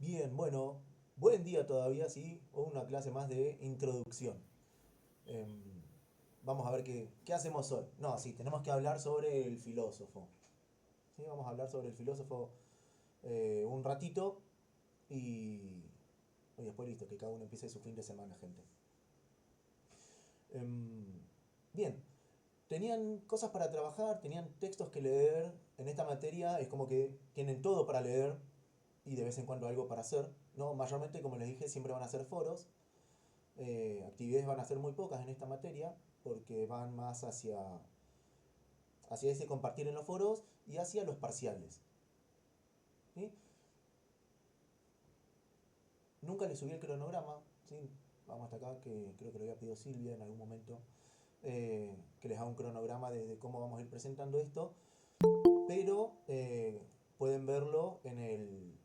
Bien, bueno, buen día todavía, sí, o una clase más de introducción. Em, Vamos a ver qué hacemos hoy. No, sí, tenemos que hablar sobre el filósofo. Sí, vamos a hablar sobre el filósofo un ratito y, y después listo, que cada uno empiece su fin de semana, gente. Em, Bien, tenían cosas para trabajar, tenían textos que leer. En esta materia es como que tienen todo para leer y de vez en cuando algo para hacer. No, mayormente, como les dije, siempre van a ser foros. Actividades van a ser muy pocas en esta materia porque van más hacia ese compartir en los foros y hacia los parciales. ¿Sí? Nunca les subí el cronograma, ¿sí? Vamos hasta acá, que creo que lo había pedido Silvia en algún momento, que les haga un cronograma de cómo vamos a ir presentando esto, pero pueden verlo en el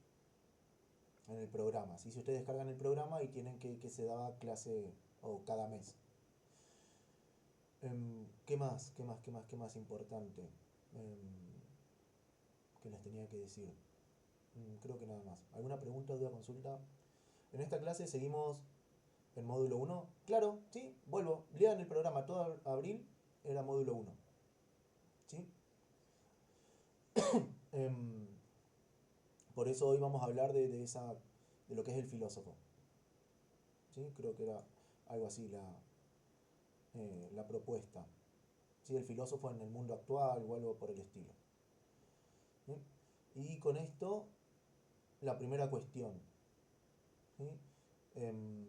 programa. ¿Sí? Si ustedes descargan el programa y tienen que se daba clase o cada mes. ¿Qué más? ¿Qué más? ¿Qué más? ¿Qué más importante? ¿Qué les tenía que decir? Creo que nada más. ¿Alguna pregunta, duda, consulta? En esta clase seguimos el módulo uno. Claro, sí, vuelvo. Lean el programa. Todo abril era módulo uno. ¿Sí? Em, por eso hoy vamos a hablar de lo que es el filósofo. ¿Sí? Creo que era algo así la propuesta. ¿Sí? El filósofo en el mundo actual o algo por el estilo. ¿Sí? Y con esto, la primera cuestión. ¿Sí? Em,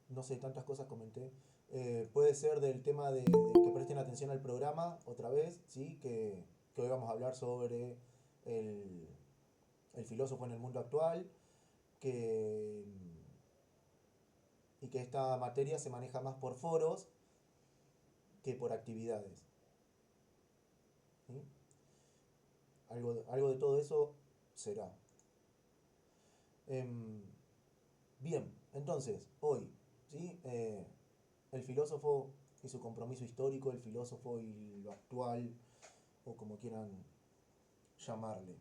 no sé, tantas cosas comenté. Puede ser del tema de que presten atención al programa otra vez, ¿sí? Que hoy vamos a hablar sobre el, el filósofo en el mundo actual, que, y que esta materia se maneja más por foros que por actividades. ¿Sí? Algo de todo eso será. Em, Bien, entonces, hoy, ¿sí? El filósofo y su compromiso histórico, el filósofo y lo actual, o como quieran llamarle.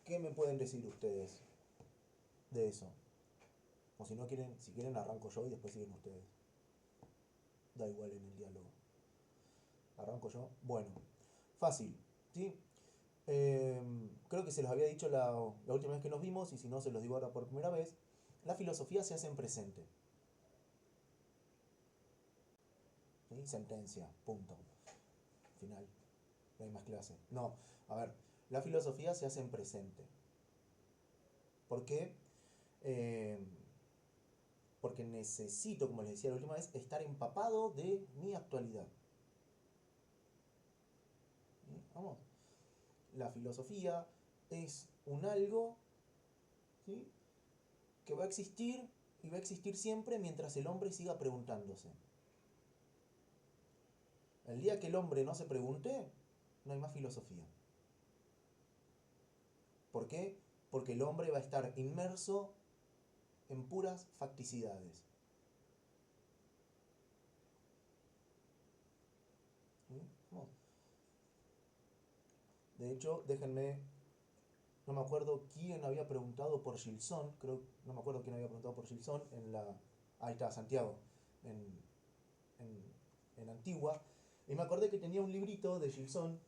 ¿Qué me pueden decir ustedes de eso? O si no quieren, si quieren arranco yo y después siguen ustedes. Da igual en el diálogo. Arranco yo. Bueno, fácil, ¿sí? Creo que se los había dicho la última vez que nos vimos y si no se los digo ahora por primera vez. La filosofía se hace en presente. ¿Sí? Sentencia, punto. Final. No hay más clase. No, a ver, la filosofía se hace en presente. ¿Por qué? Eh, Porque necesito, como les decía la última vez, estar empapado de mi actualidad. ¿Sí? Vamos. La filosofía es un algo, ¿sí? Que va a existir y va a existir siempre mientras el hombre siga preguntándose. El día que el hombre no se pregunte, no hay más filosofía. ¿Por qué? Porque el hombre va a estar inmerso en puras facticidades. ¿Sí? Vamos. De hecho, déjenme, no me acuerdo quién había preguntado por Gilson, creo, no me acuerdo quién había preguntado por Gilson en la... Ahí está, Santiago, en, en Antigua, y me acordé que tenía un librito de Gilson,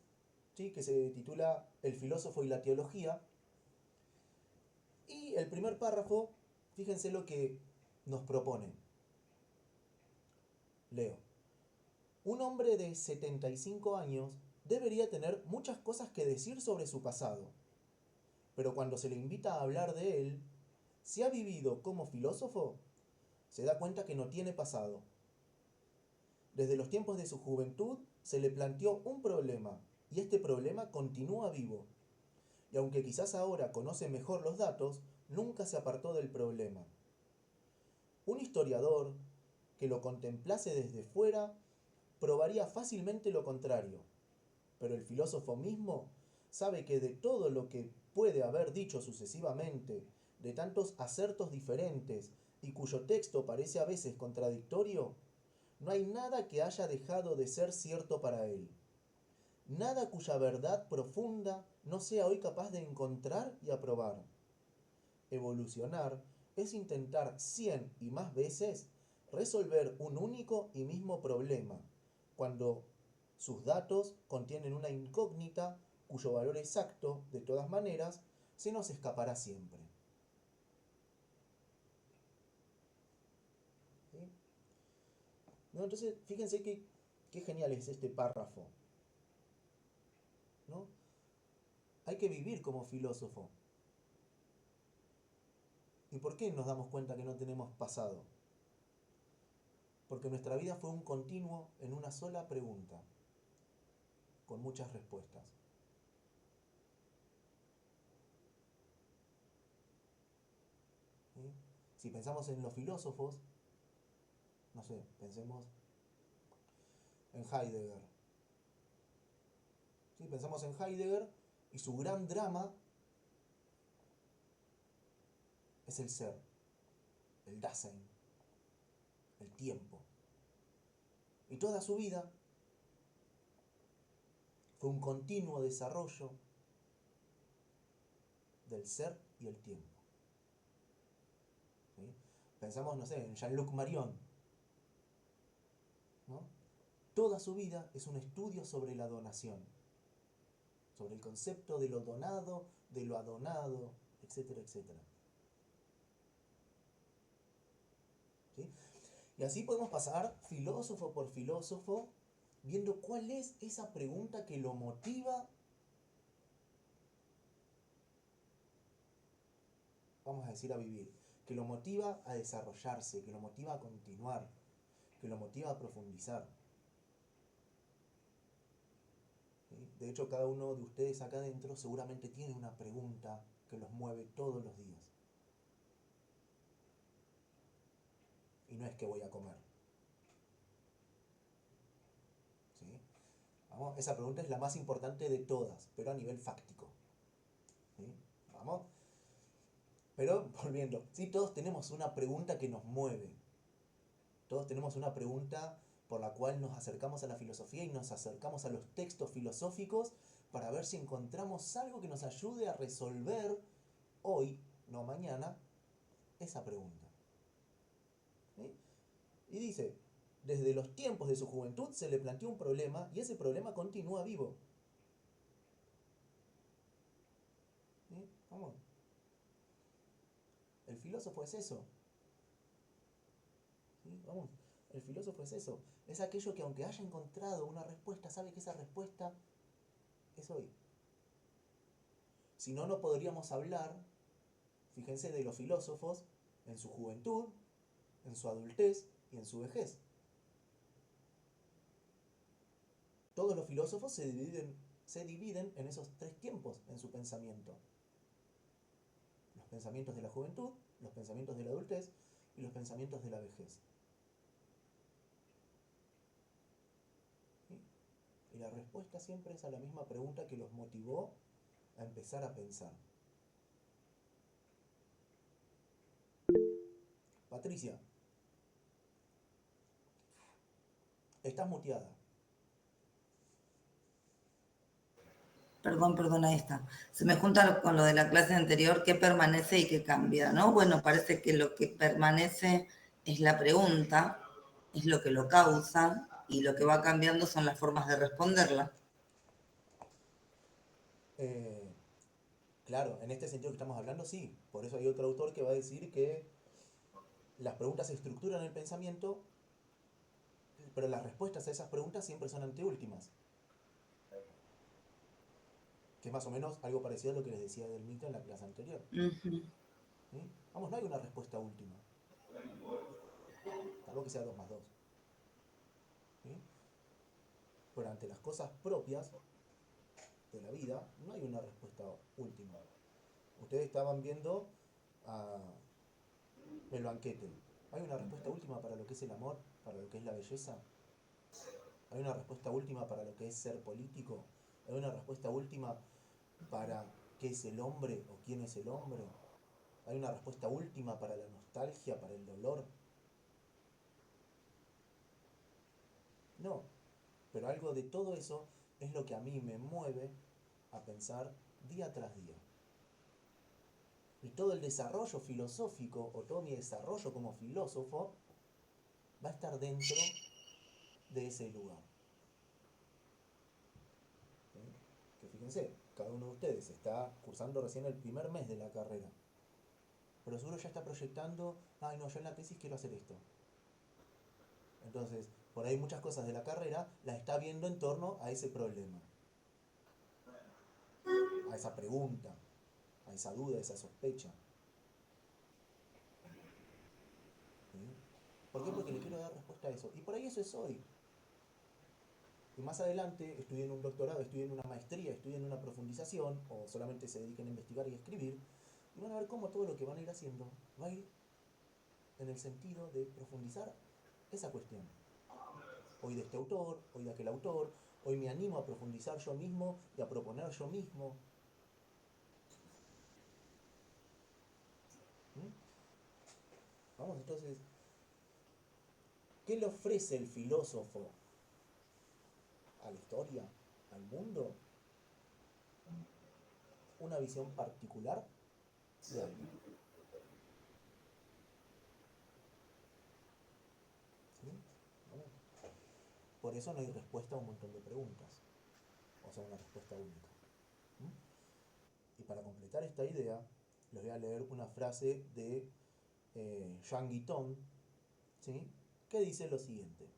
¿sí? Que se titula El filósofo y la teología, y el primer párrafo, fíjense lo que nos propone. Leo. Un hombre de 75 años debería tener muchas cosas que decir sobre su pasado, pero cuando se le invita a hablar de él, si ha vivido como filósofo, se da cuenta que no tiene pasado. Desde los tiempos de su juventud se le planteó un problema, y este problema continúa vivo. Y aunque quizás ahora conoce mejor los datos, nunca se apartó del problema. Un historiador que lo contemplase desde fuera probaría fácilmente lo contrario, pero el filósofo mismo sabe que de todo lo que puede haber dicho sucesivamente, de tantos acertos diferentes y cuyo texto parece a veces contradictorio, No hay nada que haya dejado de ser cierto para él. Nada cuya verdad profunda no sea hoy capaz de encontrar y aprobar. Evolucionar es intentar 100 y más veces resolver un único y mismo problema, cuando sus datos contienen una incógnita cuyo valor exacto, de todas maneras, se nos escapará siempre. ¿Sí? ¿No? Entonces, fíjense qué genial es este párrafo. ¿No? Hay que vivir como filósofo. ¿Y por qué nos damos cuenta que no tenemos pasado? Porque nuestra vida fue un continuo en una sola pregunta, con muchas respuestas. ¿Sí? Si pensamos en los filósofos, no sé, pensemos en Heidegger. ¿Sí? Pensamos en Heidegger y su gran drama es el ser, el Dasein, el tiempo. Y toda su vida fue un continuo desarrollo del ser y el tiempo. ¿Sí? Pensamos, no sé, en Jean-Luc Marion, ¿no? Toda su vida es un estudio sobre la donación, sobre el concepto de lo donado, de lo adonado, etcétera, etcétera. ¿Sí? Y así podemos pasar filósofo por filósofo, viendo cuál es esa pregunta que lo motiva, vamos a decir, a vivir, que lo motiva a desarrollarse, que lo motiva a continuar, que lo motiva a profundizar. ¿Sí? De hecho, cada uno de ustedes acá adentro seguramente tiene una pregunta que los mueve todos los días. Y no es que voy a comer. ¿Sí? Vamos, esa pregunta es la más importante de todas, pero a nivel fáctico. ¿Sí? Vamos. Pero volviendo, sí, todos tenemos una pregunta que nos mueve. Todos tenemos una pregunta por la cual nos acercamos a la filosofía y nos acercamos a los textos filosóficos para ver si encontramos algo que nos ayude a resolver hoy, no mañana, esa pregunta. ¿Sí? Y dice, desde los tiempos de su juventud se le planteó un problema y ese problema continúa vivo. ¿Sí? Vamos. El filósofo es eso. ¿Sí? Vamos. El filósofo es eso. Es aquello que aunque haya encontrado una respuesta, sabe que esa respuesta es hoy. Si no, no podríamos hablar, fíjense, de los filósofos en su juventud, en su adultez y en su vejez. Todos los filósofos se dividen en esos tres tiempos en su pensamiento. Los pensamientos de la juventud, los pensamientos de la adultez y los pensamientos de la vejez. ¿Sí? Y la respuesta siempre es a la misma pregunta que los motivó a empezar a pensar. Patricia, estás muteada. Perdón, ahí está. Se me junta con lo de la clase anterior, qué permanece y qué cambia, ¿no? Bueno, parece que lo que permanece es la pregunta, es lo que lo causa, y lo que va cambiando son las formas de responderla. Eh, claro, en este sentido que estamos hablando, sí. Por eso hay otro autor que va a decir que las preguntas estructuran el pensamiento, pero las respuestas a esas preguntas siempre son anteúltimas. Que es más o menos algo parecido a lo que les decía del mito en la clase anterior. Uh-huh. ¿Sí? Vamos, no hay una respuesta última. Salvo que sea 2 más 2. ¿Sí? Pero ante las cosas propias de la vida, no hay una respuesta última. Ustedes estaban viendo el banquete. ¿Hay una respuesta última para lo que es el amor? ¿Para lo que es la belleza? ¿Hay una respuesta última para lo que es ser político? ¿Hay una respuesta última para qué es el hombre o quién es el hombre? ¿Hay una respuesta última para la nostalgia, para el dolor? No, pero algo de todo eso es lo que a mí me mueve a pensar día tras día. Y todo el desarrollo filosófico o todo mi desarrollo como filósofo va a estar dentro de ese lugar. ¿Sí? Que fíjense, cada uno de ustedes está cursando recién el primer mes de la carrera, pero seguro ya está proyectando, ay no, yo en la tesis quiero hacer esto. Entonces, por ahí muchas cosas de la carrera las está viendo en torno a ese problema, a esa pregunta, a esa duda, a esa sospecha. ¿Sí? ¿Por qué? Porque le quiero dar respuesta a eso. Y por ahí eso es hoy. Y más adelante estudien un doctorado, estudien una maestría, estudien una profundización, o solamente se dediquen a investigar y a escribir, y van a ver cómo todo lo que van a ir haciendo va a ir en el sentido de profundizar esa cuestión. Hoy de este autor, hoy de aquel autor, hoy me animo a profundizar yo mismo y a proponer yo mismo. ¿Mm? Vamos entonces, ¿qué le ofrece el filósofo a la historia, al mundo? Una visión particular de algo. ¿Sí? ¿Vamos? Por eso no hay respuesta a un montón de preguntas, o sea, una respuesta única. ¿Mm? Y para completar esta idea, les voy a leer una frase de Jean Guiton, ¿sí? Que dice lo siguiente: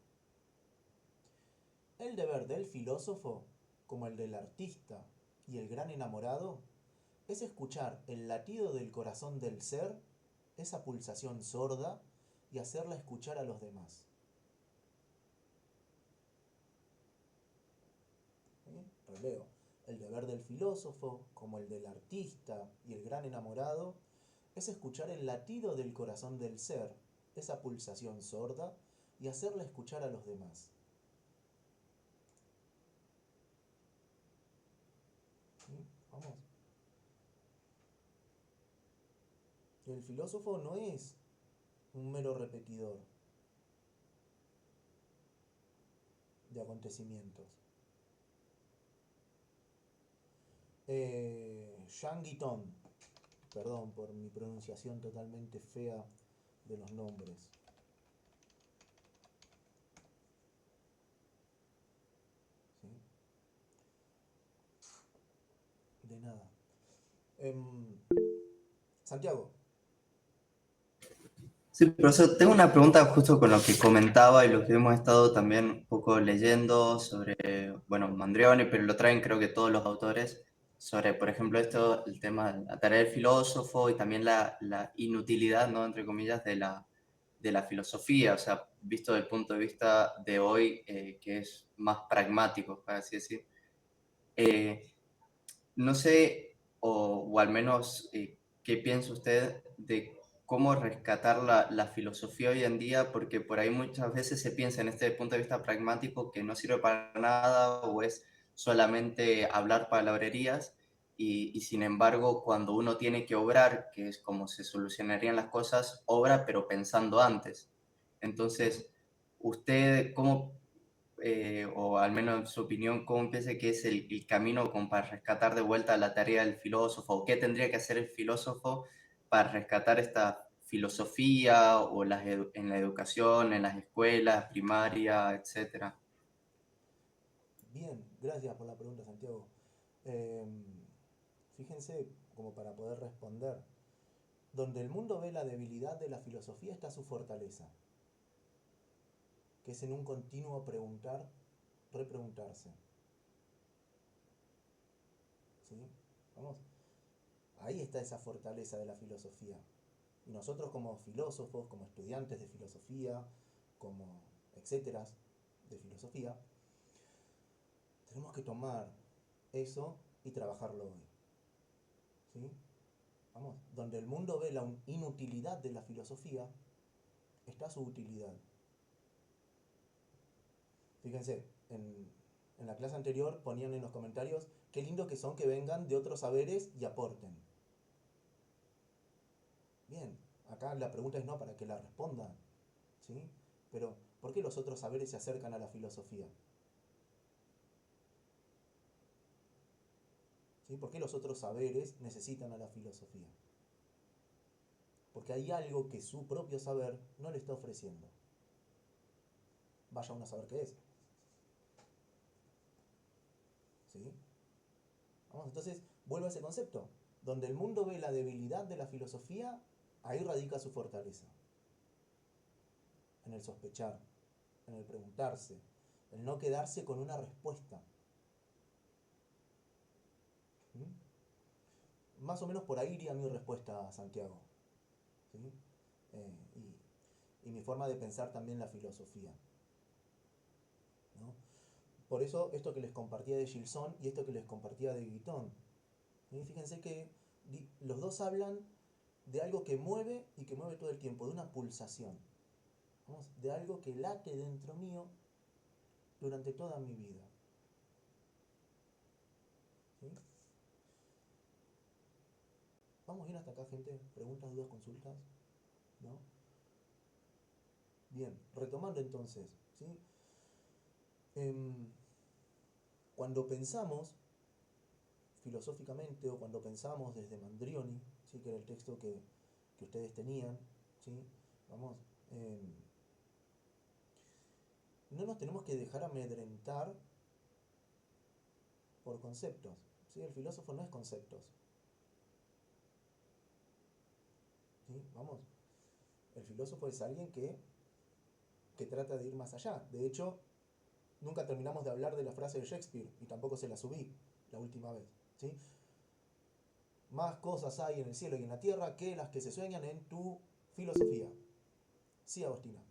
el deber del filósofo, como el del artista y el gran enamorado, es escuchar el latido del corazón del ser, esa pulsación sorda, y hacerla escuchar a los demás. ¿Sí? Releo. El deber del filósofo, como el del artista y el gran enamorado, es escuchar el latido del corazón del ser, esa pulsación sorda, y hacerla escuchar a los demás. ¿Sí? Vamos. El filósofo no es un mero repetidor de acontecimientos. Jean Guiton, perdón por mi pronunciación totalmente fea de los nombres. ¿Sí? De nada. Santiago. Sí, profesor, tengo una pregunta justo con lo que comentaba y lo que hemos estado también un poco leyendo sobre, bueno, Mandrioni, pero lo traen creo que todos los autores, sobre, por ejemplo, esto, el tema de la tarea del filósofo y también la inutilidad, ¿no? Entre comillas, de la filosofía, o sea, visto desde el punto de vista de hoy, que es más pragmático, para así decir. Eh, no sé, o al menos, ¿qué piensa usted de cómo rescatar la filosofía hoy en día? Porque por ahí muchas veces se piensa en este punto de vista pragmático que no sirve para nada o es solamente hablar palabrerías y sin embargo cuando uno tiene que obrar, que es como se solucionarían las cosas, obra pero pensando antes. Entonces, ¿usted cómo o al menos en su opinión, cómo piensa que es el camino como para rescatar de vuelta la tarea del filósofo? ¿O qué tendría que hacer el filósofo para rescatar esta filosofía o en la educación, en las escuelas, primaria, etcétera? Bien, gracias por la pregunta, Santiago. Eh, Fíjense, como para poder responder, donde el mundo ve la debilidad de la filosofía está su fortaleza, que es en un continuo preguntar, repreguntarse. ¿Sí? Vamos. Ahí está esa fortaleza de la filosofía. Y nosotros como filósofos, como estudiantes de filosofía, como etcétera de filosofía, tenemos que tomar eso y trabajarlo hoy. ¿Sí? Vamos, donde el mundo ve la inutilidad de la filosofía, está su utilidad. Fíjense, en la clase anterior ponían en los comentarios qué lindo que son que vengan de otros saberes y aporten. Bien, acá la pregunta es no para que la respondan, ¿sí? Pero, ¿Por qué los otros saberes se acercan a la filosofía? ¿Sí? ¿Por qué los otros saberes necesitan a la filosofía? Porque hay algo que su propio saber no le está ofreciendo. Vaya uno a saber qué es. ¿Sí? Vamos, entonces, vuelvo a ese concepto. Donde el mundo ve la debilidad de la filosofía, ahí radica su fortaleza. En el sospechar, en el preguntarse, en no quedarse con una respuesta. Más o menos por ahí iría mi respuesta a Santiago. ¿Sí? Y mi forma de pensar también la filosofía. ¿No? Por eso esto que les compartía de Gilson y esto que les compartía de Guitton. ¿Sí? Fíjense que los dos hablan de algo que mueve y que mueve todo el tiempo, de una pulsación. ¿Vamos? De algo que late dentro mío durante toda mi vida. ¿Sí? ¿Vamos bien hasta acá, gente? ¿Preguntas, dudas, consultas? ¿No? Bien, retomando entonces, ¿sí? Cuando pensamos filosóficamente o cuando pensamos desde Mandrioni, ¿sí? Que era el texto que ustedes tenían, ¿sí? Vamos, no nos tenemos que dejar amedrentar por conceptos, ¿sí? El filósofo no es conceptos, ¿sí? Vamos, el filósofo es alguien que trata de ir más allá. De hecho, nunca terminamos de hablar de la frase de Shakespeare y tampoco se la subí la última vez, ¿sí? Más cosas hay en el cielo y en la tierra que las que se sueñan en tu filosofía. Sí, Agostina.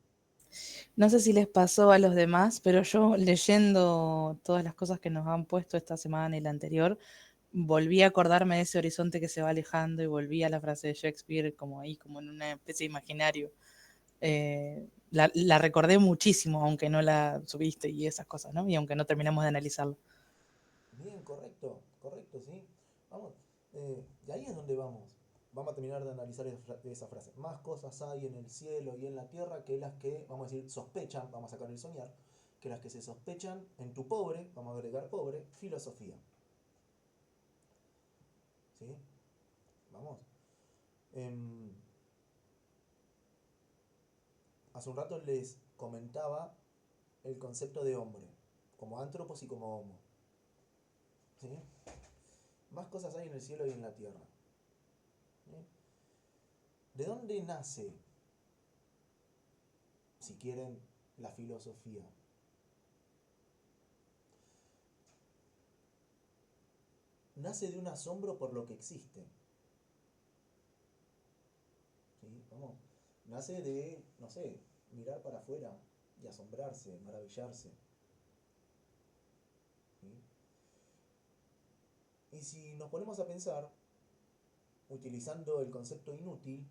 No sé si les pasó a los demás, pero yo leyendo todas las cosas que nos han puesto esta semana y la anterior, volví a acordarme de ese horizonte que se va alejando y volví a la frase de Shakespeare como ahí, como en una especie de imaginario. La recordé muchísimo, aunque no la subiste y esas cosas, ¿no? Y aunque no terminamos de analizarla. Bien, correcto, correcto, sí. Vamos, y ahí es donde vamos. Vamos a terminar de analizar esa frase. Más cosas hay en el cielo y en la tierra que las que, vamos a decir, sospechan, vamos a sacar el soñar, que las que se sospechan en tu pobre, vamos a agregar pobre, filosofía. ¿Sí? Vamos. Em, Hace un rato les comentaba el concepto de hombre, como antropos y como homo. ¿Sí? Más cosas hay en el cielo y en la tierra. ¿Sí? ¿De dónde nace, si quieren, la filosofía? Nace de un asombro por lo que existe. ¿Sí? Vamos. Nace de, no sé, mirar para afuera y asombrarse, maravillarse. ¿Sí? Y si nos ponemos a pensar, utilizando el concepto inútil,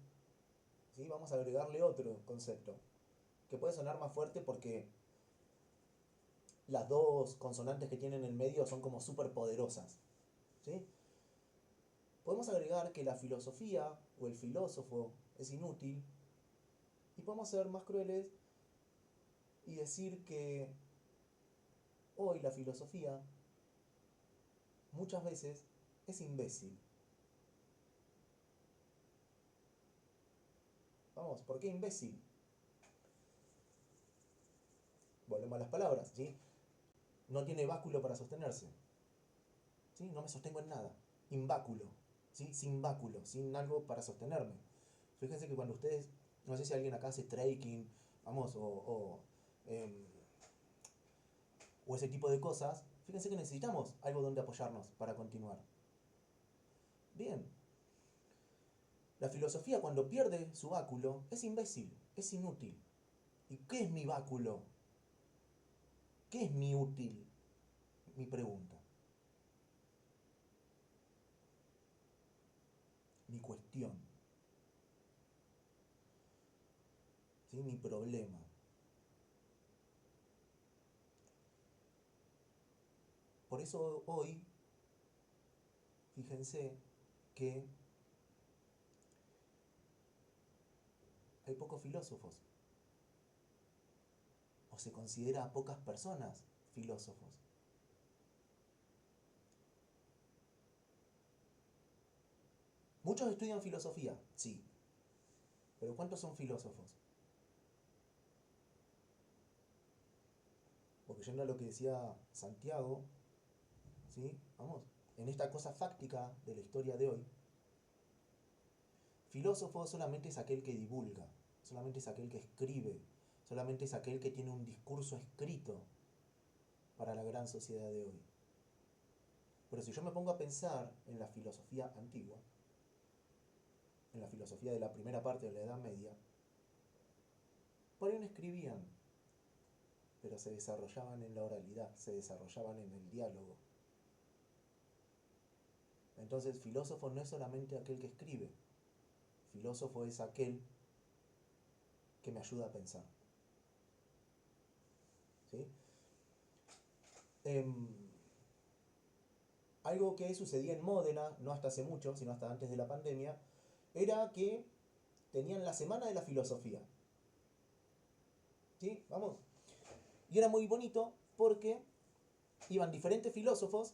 ¿sí? Vamos a agregarle otro concepto, que puede sonar más fuerte porque las dos consonantes que tienen en el medio son como súper poderosas. ¿Sí? Podemos agregar que la filosofía o el filósofo es inútil y podemos ser más crueles y decir que hoy la filosofía muchas veces es imbécil. Vamos, ¿por qué imbécil? Volvemos a las palabras, ¿sí? No tiene báculo para sostenerse. ¿Sí? No me sostengo en nada. Imbáculo, ¿sí? Sin báculo, sin algo para sostenerme. Fíjense que cuando ustedes, no sé si alguien acá hace trekking, vamos, em, o ese tipo de cosas, fíjense que necesitamos algo donde apoyarnos para continuar. Bien, la filosofía cuando pierde su báculo es imbécil, es inútil. ¿Y qué es mi báculo? ¿Qué es mi útil? Mi pregunta. Mi cuestión. ¿Sí? Mi problema. Por eso hoy, fíjense que hay pocos filósofos. o se considera a pocas personas filósofos. Muchos estudian filosofía, sí, pero ¿cuántos son filósofos? Porque yendo a lo que decía Santiago, ¿sí? Vamos, en esta cosa fáctica de la historia de hoy, filósofo solamente es aquel que divulga, solamente es aquel que escribe, solamente es aquel que tiene un discurso escrito para la gran sociedad de hoy. Pero si yo me pongo a pensar en la filosofía antigua, en la filosofía de la primera parte de la Edad Media, por ahí no escribían, pero se desarrollaban en la oralidad, se desarrollaban en el diálogo. Entonces, filósofo no es solamente aquel que escribe, filósofo es aquel que me ayuda a pensar. ¿Sí? Algo que sucedía en Módena, no hasta hace mucho, sino hasta antes de la pandemia, era que tenían la Semana de la Filosofía. ¿Sí? Vamos. Y era muy bonito porque iban diferentes filósofos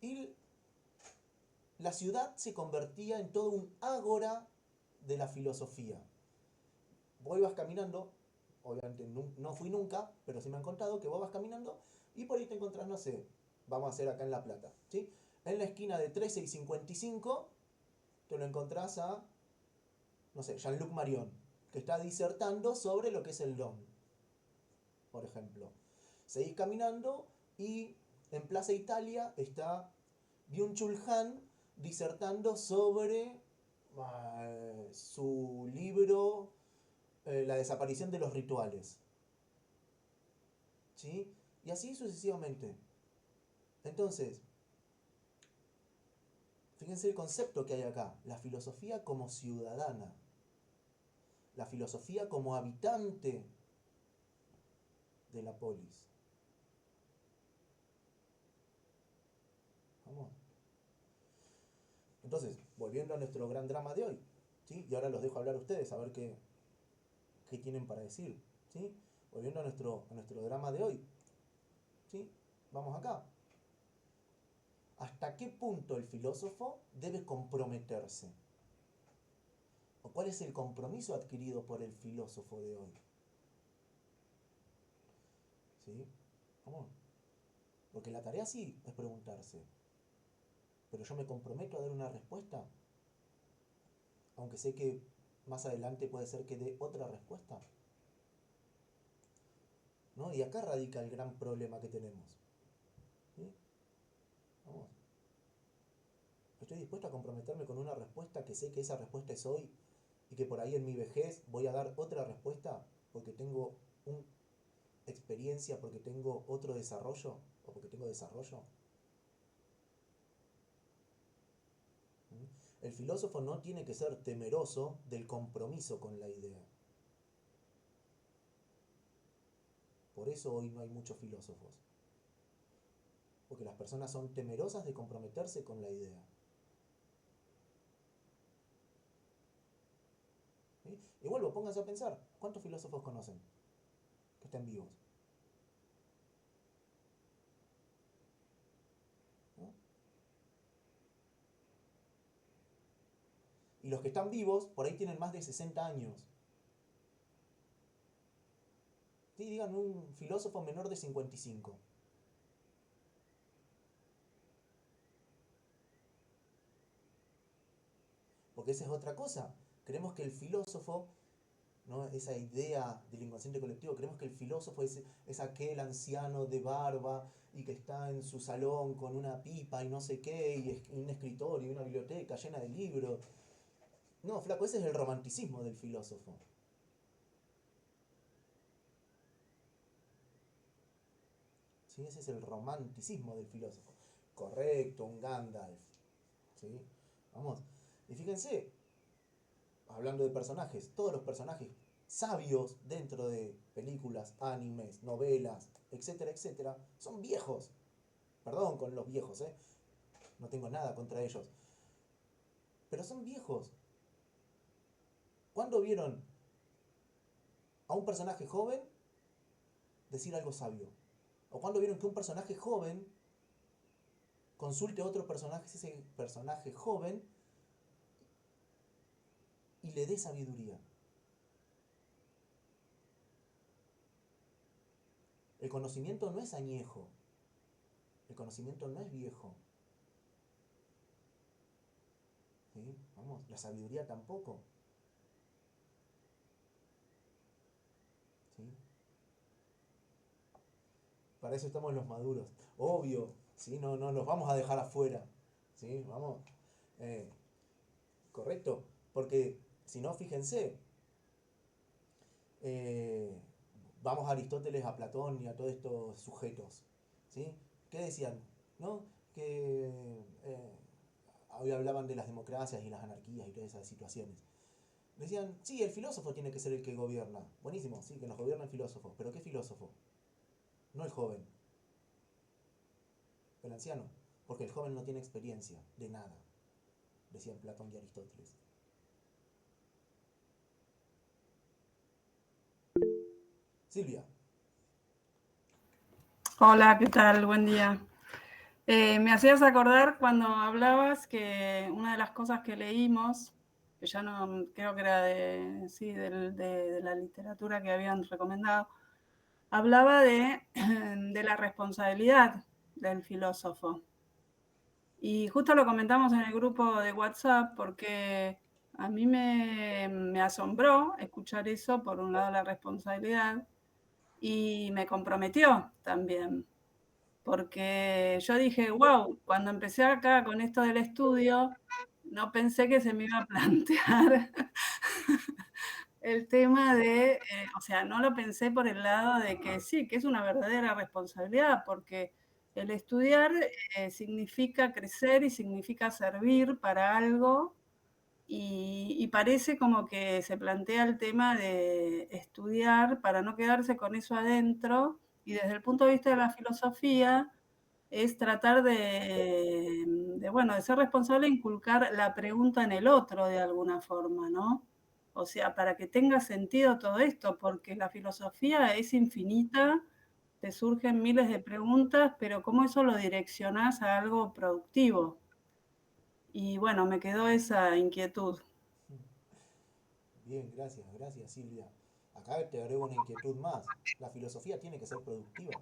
y la ciudad se convertía en todo un ágora de la filosofía. Vos ibas caminando, obviamente no fui nunca, pero sí me han contado que vos vas caminando y por ahí te encontrás, no sé, vamos a hacer acá en La Plata, ¿sí? En la esquina de 13 y 55 te lo encontrás a, no sé, Jean-Luc Marion, que está disertando sobre lo que es el DOM, por ejemplo. Seguís caminando y en Plaza Italia está Byung-Chul Han disertando sobre su libro La desaparición de los rituales. ¿Sí? Y así sucesivamente. Entonces, fíjense el concepto que hay acá. La filosofía como ciudadana. La filosofía como habitante de la polis. Vamos. Entonces, volviendo a nuestro gran drama de hoy. ¿Sí? Y ahora los dejo hablar a ustedes, a ver qué tienen para decir. ¿Sí? Volviendo a nuestro drama de hoy. ¿Sí? Vamos acá. ¿Hasta qué punto el filósofo debe comprometerse? ¿O cuál es el compromiso adquirido por el filósofo de hoy? ¿Sí? Vamos. Porque la tarea sí es preguntarse. Pero yo me comprometo a dar una respuesta. Aunque sé que más adelante puede ser que dé otra respuesta. ¿No? Y acá radica el gran problema que tenemos. ¿Sí? Vamos. Estoy dispuesto a comprometerme con una respuesta que sé que esa respuesta es hoy y que por ahí en mi vejez voy a dar otra respuesta porque tengo una experiencia, porque tengo otro desarrollo o porque tengo desarrollo. El filósofo no tiene que ser temeroso del compromiso con la idea. Por eso hoy no hay muchos filósofos. Porque las personas son temerosas de comprometerse con la idea. ¿Sí? Y vuelvo, pónganse a pensar, ¿cuántos filósofos conocen que estén vivos? ¿No? Y los que están vivos, por ahí tienen más de 60 años. Sí, digan un filósofo menor de 55. Porque esa es otra cosa. Creemos que el filósofo, ¿no? Esa idea del inconsciente colectivo, creemos que el filósofo es aquel anciano de barba y que está en su salón con una pipa y no sé qué, y un escritorio y una biblioteca llena de libros. No, flaco, ese es el romanticismo del filósofo. ¿Sí? Ese es el romanticismo del filósofo. Correcto, un Gandalf. ¿Sí? Vamos. Y fíjense, hablando de personajes, todos los personajes sabios dentro de películas, animes, novelas, etcétera, etcétera, son viejos. Perdón con los viejos, ¿eh? No tengo nada contra ellos. Pero son viejos. ¿Cuándo vieron a un personaje joven decir algo sabio? ¿O cuándo vieron que un personaje joven consulte a otro personaje, ese personaje joven, y le dé sabiduría? El conocimiento no es añejo. El conocimiento no es viejo. ¿Sí? Vamos, la sabiduría tampoco. ¿Sí? Para eso estamos los maduros. Obvio, ¿sí? No los vamos a dejar afuera. ¿Sí? Vamos. Correcto. Porque, si no, fíjense. Vamos a Aristóteles, a Platón y a todos estos sujetos. ¿Sí? ¿Qué decían? ¿No? Que hoy hablaban de las democracias y las anarquías y todas esas situaciones. Decían, sí, el filósofo tiene que ser el que gobierna. Buenísimo, sí, que nos gobierna el filósofo. ¿Pero qué filósofo? No el joven. El anciano. Porque el joven no tiene experiencia de nada. Decían Platón y Aristóteles. Silvia. Hola, ¿qué tal? Buen día. Me hacías acordar cuando hablabas que una de las cosas que leímos, que ya no creo que era de la literatura que habían recomendado, hablaba de la responsabilidad del filósofo. Y justo lo comentamos en el grupo de WhatsApp porque a mí me asombró escuchar eso, por un lado la responsabilidad, y me comprometió también. Porque yo dije, wow, cuando empecé acá con esto del estudio, no pensé que se me iba a plantear el tema de, o sea, no lo pensé por el lado de que sí, que es una verdadera responsabilidad, porque el estudiar significa crecer y significa servir para algo, y parece como que se plantea el tema de estudiar para no quedarse con eso adentro, y desde el punto de vista de la filosofía, es tratar bueno, de ser responsable e inculcar la pregunta en el otro de alguna forma, ¿no? O sea, para que tenga sentido todo esto, porque la filosofía es infinita, te surgen miles de preguntas, pero ¿cómo eso lo direccionás a algo productivo? Y bueno, me quedó esa inquietud. Bien, gracias Silvia. Acá te agrego una inquietud más. La filosofía tiene que ser productiva.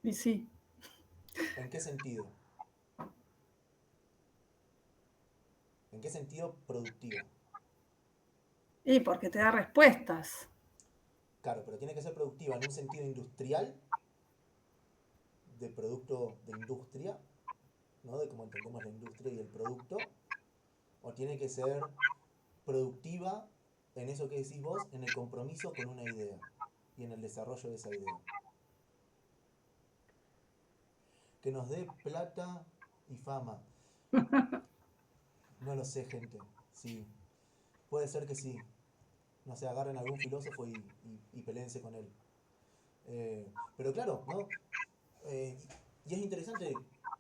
Y sí, ¿En qué sentido? ¿En qué sentido productiva? y porque te da respuestas. Claro, pero tiene que ser productiva en un sentido industrial, de producto de industria, ¿no? De cómo entendemos la industria y el producto, o tiene que ser productiva en eso que decís vos, en el compromiso con una idea y en el desarrollo de esa idea. Que nos dé plata y fama. No lo sé, gente. Sí, puede ser que sí. No sé, agarren a algún filósofo y peleense con él. Pero claro, ¿no? Eh, y es interesante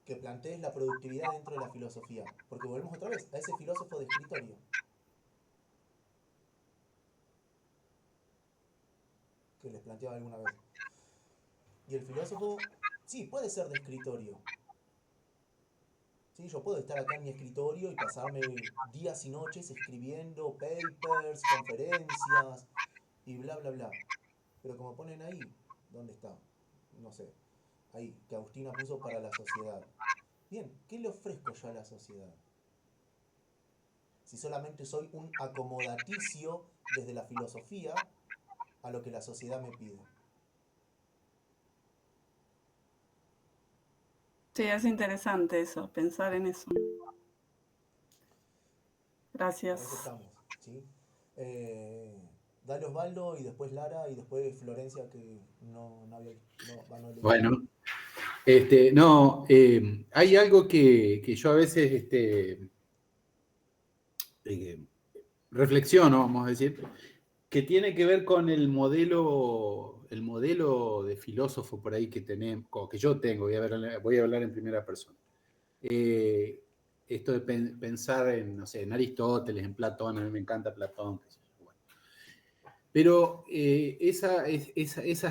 que plantees la productividad dentro de la filosofía, porque volvemos otra vez a ese filósofo de escritorio que les planteaba alguna vez. Y el filósofo, sí, puede ser de escritorio. Sí, yo puedo estar acá en mi escritorio y pasarme días y noches escribiendo papers, conferencias y bla, bla, bla. Pero como ponen ahí, ¿dónde está? No sé. Ahí, que Agustina puso para la sociedad. Bien, ¿qué le ofrezco yo a la sociedad? Si solamente soy un acomodaticio desde la filosofía a lo que la sociedad me pide. Sí, es interesante eso, pensar en eso. Para eso Gracias. estamos, ¿sí? Eh, Dale Osvaldo y después Lara y después Florencia que no había, no leíste. Bueno, no, hay algo que yo a veces eh, reflexiono, vamos a decir, que tiene que ver con el modelo de filósofo por ahí que tenemos, o que yo tengo, voy a hablar en primera persona. Eh, Esto de pensar en, no sé, en Aristóteles, en Platón, a mí me encanta Platón. Qué sé yo, bueno. Pero esa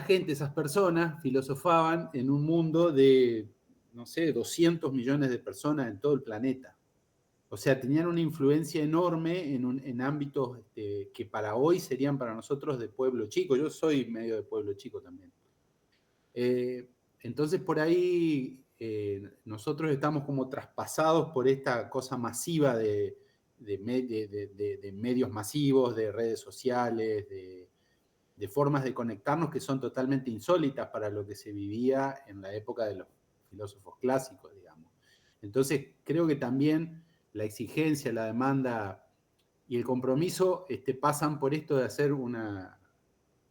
gente, esas personas, filosofaban en un mundo de, no sé, 200 millones de personas en todo el planeta. O sea, tenían una influencia enorme en ámbitos que para hoy serían para nosotros de pueblo chico. Yo soy medio de pueblo chico también. Entonces, por ahí nosotros estamos como traspasados por esta cosa masiva de medios masivos, de redes sociales, de formas de conectarnos que son totalmente insólitas para lo que se vivía en la época de los filósofos clásicos, digamos. Entonces, creo que también la exigencia, la demanda y el compromiso pasan por esto de hacer una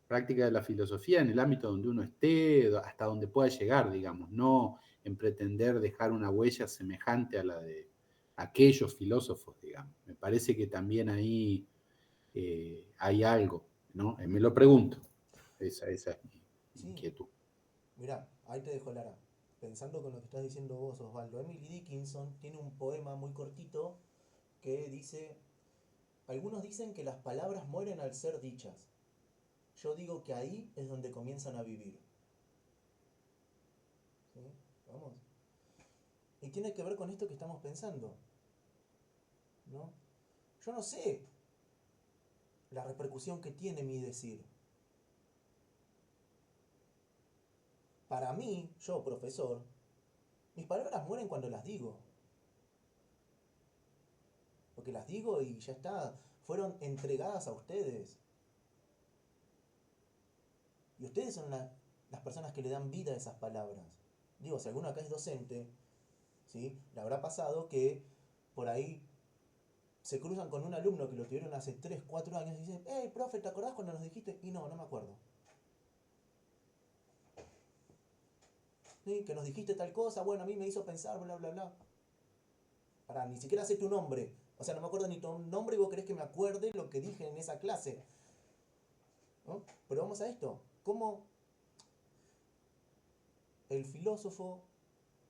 práctica de la filosofía en el ámbito donde uno esté, hasta donde pueda llegar, digamos, no en pretender dejar una huella semejante a la de aquellos filósofos, digamos. Me parece que también ahí hay algo, ¿no? Me lo pregunto, esa es mi Sí, inquietud. mirá, ahí te dejo, Lara. Pensando con lo que estás diciendo vos, Osvaldo, Emily Dickinson tiene un poema muy cortito que dice, algunos dicen que las palabras mueren al ser dichas. Yo digo que ahí es donde comienzan a vivir. ¿Sí? Vamos. Y tiene que ver con esto que estamos pensando, ¿no? Yo no sé la repercusión que tiene mi decir. Para mí, yo, profesor, mis palabras mueren cuando las digo. Porque las digo y ya está. Fueron entregadas a ustedes. Y ustedes son las personas que le dan vida a esas palabras. Digo, si alguno acá es docente, ¿sí? Le habrá pasado que por ahí se cruzan con un alumno que lo tuvieron hace 3 4 años y dicen, hey, profe, ¿te acordás cuando nos dijiste? Y no, no me acuerdo. ¿Sí? Que nos dijiste tal cosa, bueno, a mí me hizo pensar, bla, bla, bla. Pará, ni siquiera sé tu nombre. O sea, no me acuerdo ni tu nombre y vos querés que me acuerde lo que dije en esa clase. ¿No? Pero vamos a esto. ¿Cómo el filósofo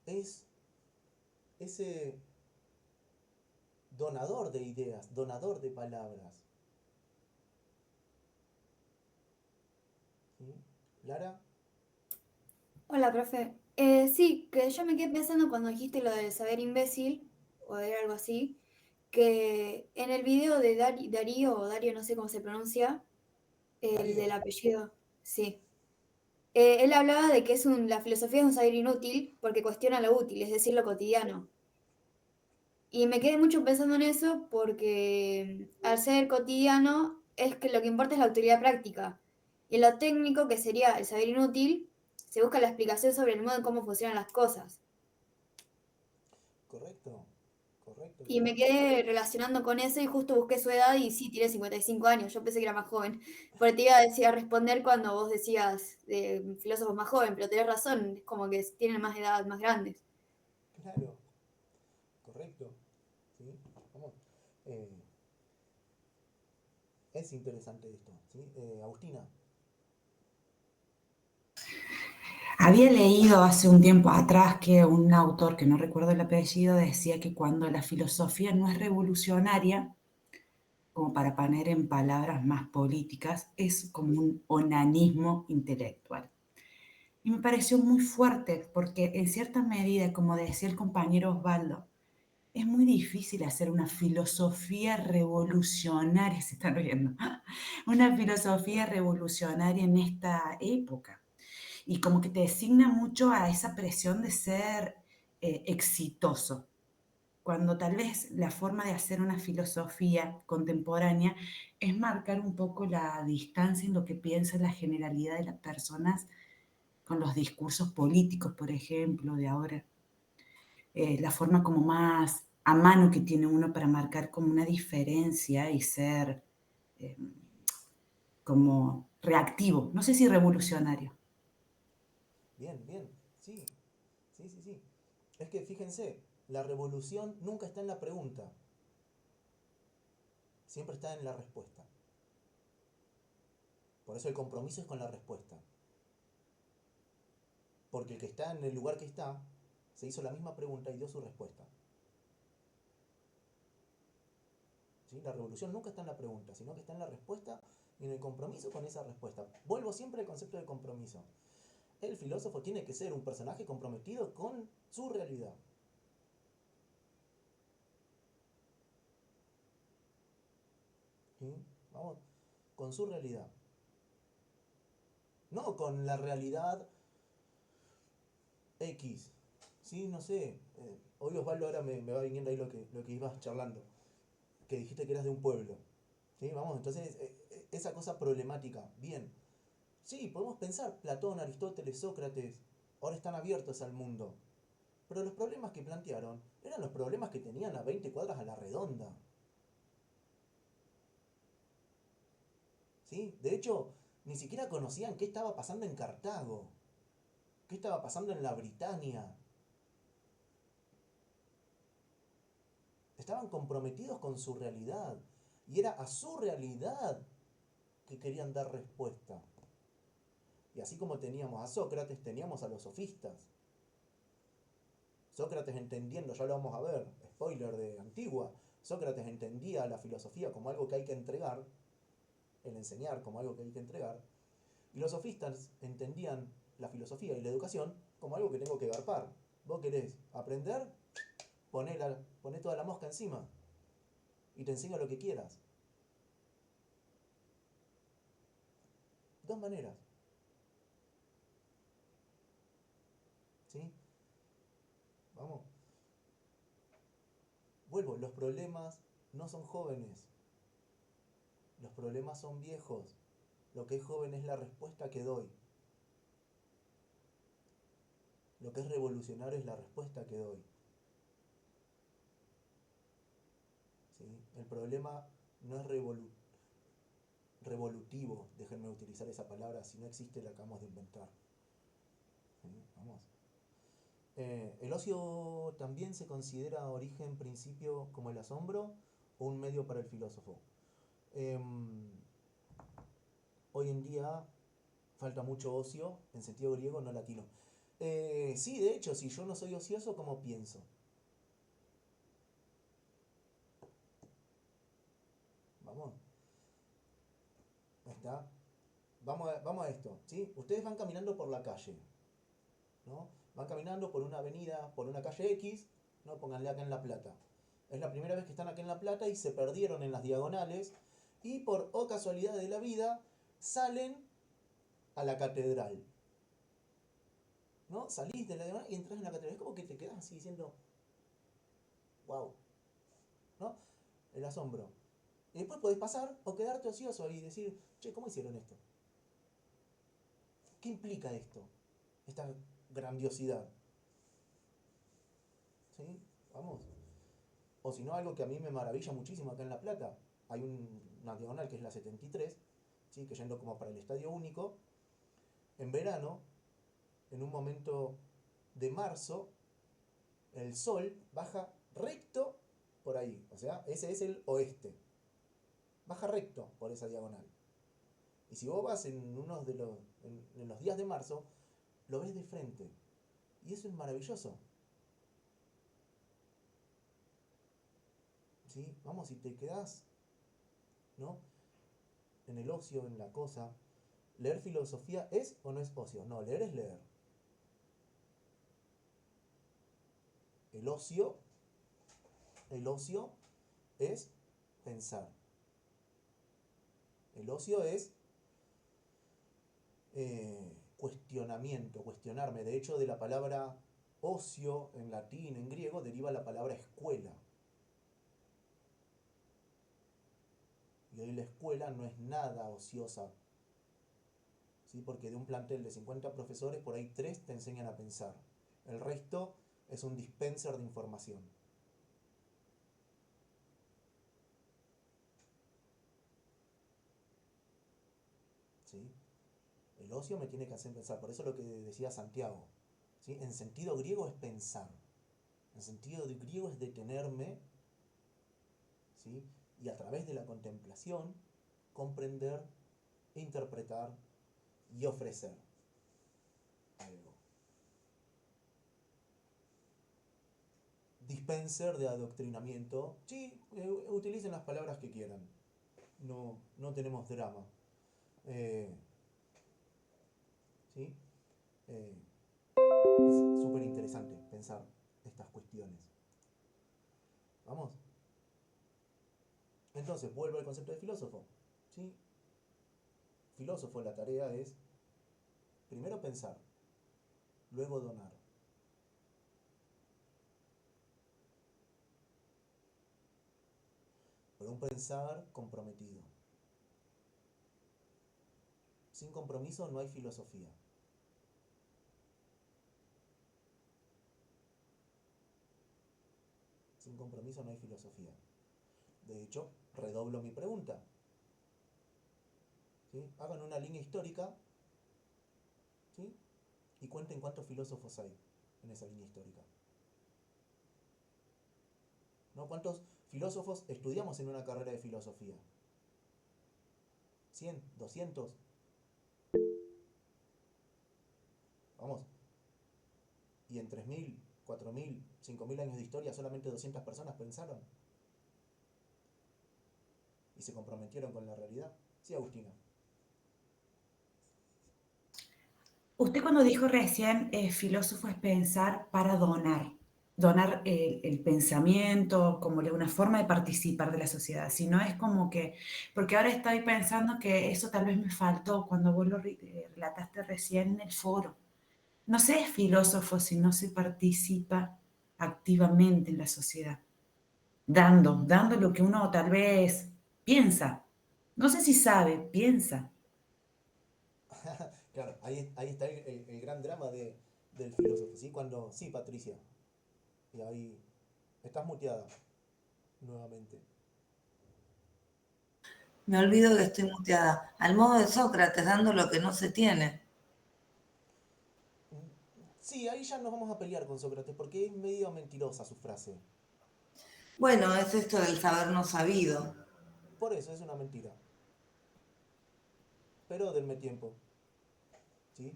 es ese donador de ideas, donador de palabras? ¿Sí? ¿Lara? Hola, profe. Sí, que yo me quedé pensando cuando dijiste lo del saber imbécil, o era algo así, que en el video de Darío, o Darío, no sé cómo se pronuncia, el Darío. del apellido, sí. Él hablaba de que la filosofía es un saber inútil porque cuestiona lo útil, es decir, lo cotidiano. Y me quedé mucho pensando en eso porque al ser cotidiano es que lo que importa es la utilidad práctica. Y en lo técnico, que sería el saber inútil, se busca la explicación sobre el modo en cómo funcionan las cosas. Correcto. Correcto, Y me correcto. quedé relacionando con eso y justo busqué su edad y sí, tiene 55 años. Yo pensé que era más joven. Porque te iba a decir a responder cuando vos decías de filósofos más jóvenes, pero tenés razón, es como que tienen más edad, más grandes. Claro. Correcto. ¿Sí? Vamos. Eh, es interesante esto. ¿Sí? Agustina. Había leído hace un tiempo atrás que un autor, que no recuerdo el apellido, decía que cuando la filosofía no es revolucionaria, como para poner en palabras más políticas, es como un onanismo intelectual. Y me pareció muy fuerte porque en cierta medida, como decía el compañero Osvaldo, es muy difícil hacer una filosofía revolucionaria, se están riendo, una filosofía revolucionaria en esta época. Y como que te designa mucho a esa presión de ser exitoso, cuando tal vez la forma de hacer una filosofía contemporánea es marcar un poco la distancia en lo que piensa la generalidad de las personas con los discursos políticos, por ejemplo, de ahora. La forma como más a mano que tiene uno para marcar como una diferencia y ser eh, como reactivo, no sé si revolucionario. Bien, bien. Sí. Sí, sí, sí. Es que fíjense, la revolución nunca está en la pregunta. Siempre está en la respuesta. Por eso el compromiso es con la respuesta. Porque el que está en el lugar que está, se hizo la misma pregunta y dio su respuesta. ¿Sí? La revolución nunca está en la pregunta, sino que está en la respuesta y en el compromiso con esa respuesta. Vuelvo siempre al concepto de compromiso. El filósofo tiene que ser un personaje comprometido con su realidad. ¿Sí? Vamos, con su realidad. No con la realidad X. Sí, no sé. Hoy Osvaldo ahora me va viniendo ahí lo que ibas charlando. Que dijiste que eras de un pueblo. ¿Sí? Vamos, entonces, esa cosa problemática. Bien. Sí, podemos pensar, Platón, Aristóteles, Sócrates, ahora están abiertos al mundo. Pero los problemas que plantearon eran los problemas que tenían a 20 cuadras a la redonda. ¿Sí? De hecho, ni siquiera conocían qué estaba pasando en Cartago, qué estaba pasando en la Britania. Estaban comprometidos con su realidad. Y era a su realidad que querían dar respuesta. Y así como teníamos a Sócrates, teníamos a los sofistas. Sócrates entendiendo, ya lo vamos a ver, spoiler de Antigua, Sócrates entendía la filosofía como algo que hay que entregar, el enseñar como algo que hay que entregar, y los sofistas entendían la filosofía y la educación como algo que tengo que garpar. Vos querés aprender, poné toda la mosca encima y te enseño lo que quieras. Dos maneras. ¿Sí? Vamos. Vuelvo, los problemas no son jóvenes. Los problemas son viejos. Lo que es joven es la respuesta que doy. Lo que es revolucionario es la respuesta que doy. ¿Sí? El problema no es revolutivo, déjenme utilizar esa palabra, si no existe la acabamos de inventar. ¿Sí? Vamos. El ocio también se considera origen, principio como el asombro o un medio para el filósofo. Hoy en día falta mucho ocio, en sentido griego, no latino. Sí, de hecho, si yo no soy ocioso, ¿cómo pienso? Vamos. Ahí está. Vamos a esto, ¿sí? Ustedes van caminando por la calle, ¿no? Van caminando por una avenida, por una calle X, ¿no? Pónganle acá en La Plata. Es la primera vez que están acá en La Plata y se perdieron en las diagonales y por casualidad de la vida salen a la catedral, ¿no? Salís de la diagonal y entras en la catedral. Es como que te quedas así diciendo, wow, ¿no? El asombro. Y después podés pasar o quedarte ocioso y decir, che, ¿cómo hicieron esto? ¿Qué implica esto? Esta grandiosidad. ¿Sí? Vamos. O si no, algo que a mí me maravilla muchísimo acá en La Plata. Hay una diagonal que es la 73, ¿sí? Que yendo como para el Estadio Único. En verano, en un momento de marzo, el sol baja recto por ahí. O sea, ese es el oeste. Baja recto por esa diagonal. Y si vos vas en los días de marzo, lo ves de frente. Y eso es maravilloso. ¿Sí? Vamos, si te quedás, ¿no? En el ocio, en la cosa. ¿Leer filosofía es o no es ocio? No, leer es leer. El ocio es pensar. El ocio es cuestionamiento, cuestionarme. De hecho, de la palabra ocio en latín, en griego, deriva la palabra escuela. Y hoy la escuela no es nada ociosa, ¿sí? Porque de un plantel de 50 profesores, por ahí 3 te enseñan a pensar. El resto es un dispenser de información. ¿Sí? El ocio me tiene que hacer pensar. Por eso lo que decía Santiago, ¿sí? En sentido griego es pensar. En sentido de griego es detenerme, ¿sí? Y a través de la contemplación comprender, interpretar y ofrecer algo. Dispenser de adoctrinamiento. Sí, utilicen las palabras que quieran. No tenemos drama. Eh, ¿Sí? Es súper interesante pensar estas cuestiones. ¿Vamos? Entonces, vuelvo al concepto de filósofo. ¿Sí? Filósofo, la tarea es primero pensar, luego donar. Pero un pensar comprometido. Sin compromiso no hay filosofía. Sin compromiso no hay filosofía. De hecho, redoblo mi pregunta. ¿Sí? Hagan una línea histórica, ¿sí? Y cuenten cuántos filósofos hay en esa línea histórica. ¿No? ¿Cuántos filósofos estudiamos en una carrera de filosofía? ¿100? ¿200? Vamos. Y en 3.000, 4.000, 5.000 años de historia solamente 200 personas pensaron. Y se comprometieron con la realidad. Sí, Agustina. Usted cuando dijo recién, filósofo es pensar para donar. Donar el pensamiento como una forma de participar de la sociedad. Si no es como que, porque ahora estoy pensando que eso tal vez me faltó cuando vos lo relataste recién en el foro. No se es filósofo si no se participa activamente en la sociedad, dando lo que uno tal vez piensa. No sé si sabe, piensa. Claro, ahí está el gran drama del filósofo, ¿sí? Cuando, sí, Patricia, y ahí estás muteada nuevamente. Me olvido que estoy muteada. Al modo de Sócrates, dando lo que no se tiene. Sí, ahí ya nos vamos a pelear con Sócrates porque es medio mentirosa su frase. Bueno, es esto del saber no sabido. Por eso es una mentira. Pero denme tiempo, ¿sí?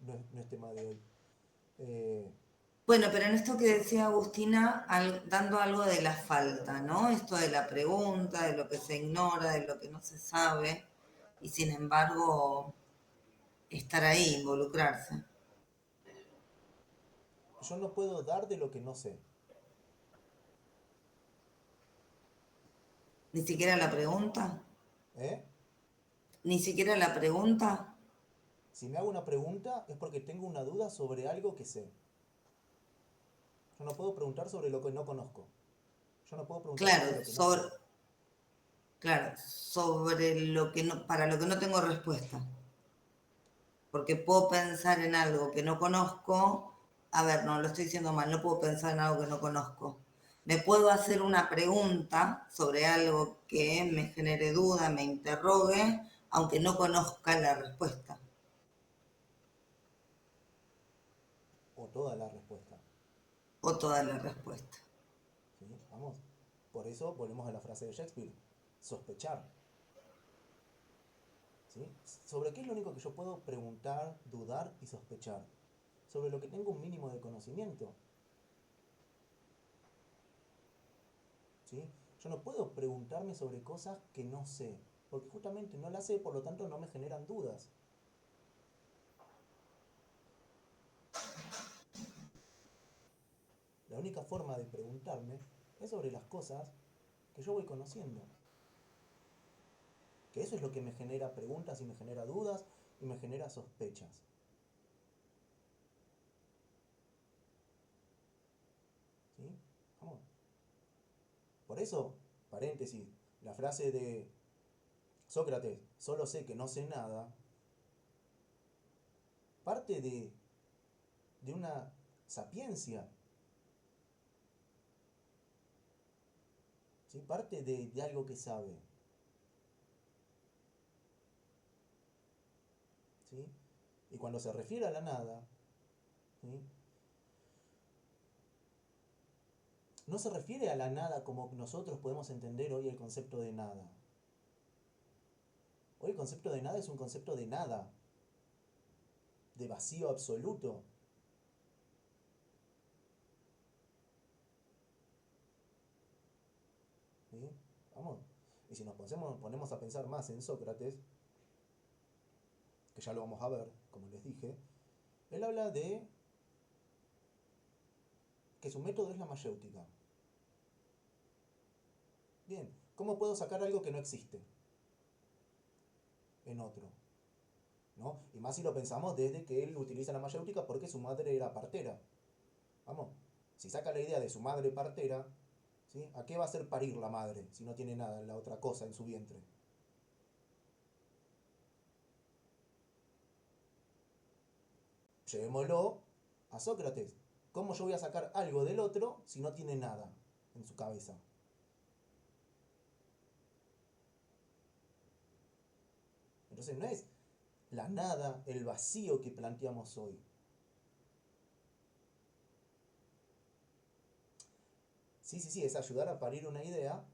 No es tema de hoy. Eh, Bueno, pero en esto que decía Agustina, dando algo de la falta, ¿no? Esto de la pregunta, de lo que se ignora, de lo que no se sabe, y sin embargo estar ahí, involucrarse. yo no puedo dar de lo que no sé. Ni siquiera la pregunta, ¿Eh? ni siquiera la pregunta. Si me hago una pregunta es porque tengo una duda sobre algo que sé. Yo no puedo preguntar sobre lo que no conozco. Yo no puedo preguntar sobre Claro, lo que no sé. sobre lo que no, para lo que no tengo respuesta. Porque puedo pensar en algo que no conozco. A ver, no, lo estoy diciendo mal, no puedo pensar en algo que no conozco. Me puedo hacer una pregunta sobre algo que me genere duda, me interrogue, aunque no conozca la respuesta. O toda la respuesta. O toda la respuesta. ¿Sí? Vamos. Por eso volvemos a la frase de Shakespeare. Sospechar. ¿Sí? ¿Sobre qué es lo único que yo puedo preguntar, dudar y sospechar? Sobre lo que tengo un mínimo de conocimiento. ¿Sí? Yo no puedo preguntarme sobre cosas que no sé, porque justamente no las sé, por lo tanto no me generan dudas. La única forma de preguntarme es sobre las cosas que yo voy conociendo. Que eso es lo que me genera preguntas y me genera dudas y me genera sospechas. ¿Sí? Vamos. Por eso, paréntesis, la frase de Sócrates, solo sé que no sé nada, parte de una sapiencia, ¿sí? Parte de algo que sabe. ¿Sí? Y cuando se refiere a la nada, ¿sí? No se refiere a la nada como nosotros podemos entender hoy el concepto de nada. Hoy el concepto de nada es un concepto de nada, de vacío absoluto. ¿Sí? Vamos. Y si nos ponemos a pensar más en Sócrates, que ya lo vamos a ver, como les dije, él habla de que su método es la mayéutica. Bien, ¿cómo puedo sacar algo que no existe en otro? ¿No? Y más si lo pensamos desde que él utiliza la mayéutica porque su madre era partera. Vamos, si saca la idea de su madre partera, ¿sí? ¿A qué va a hacer parir la madre si no tiene nada, la otra cosa en su vientre? Llevémoslo a Sócrates. ¿Cómo yo voy a sacar algo del otro si no tiene nada en su cabeza? Entonces no es la nada, el vacío que planteamos hoy. Sí, es ayudar a parir una idea,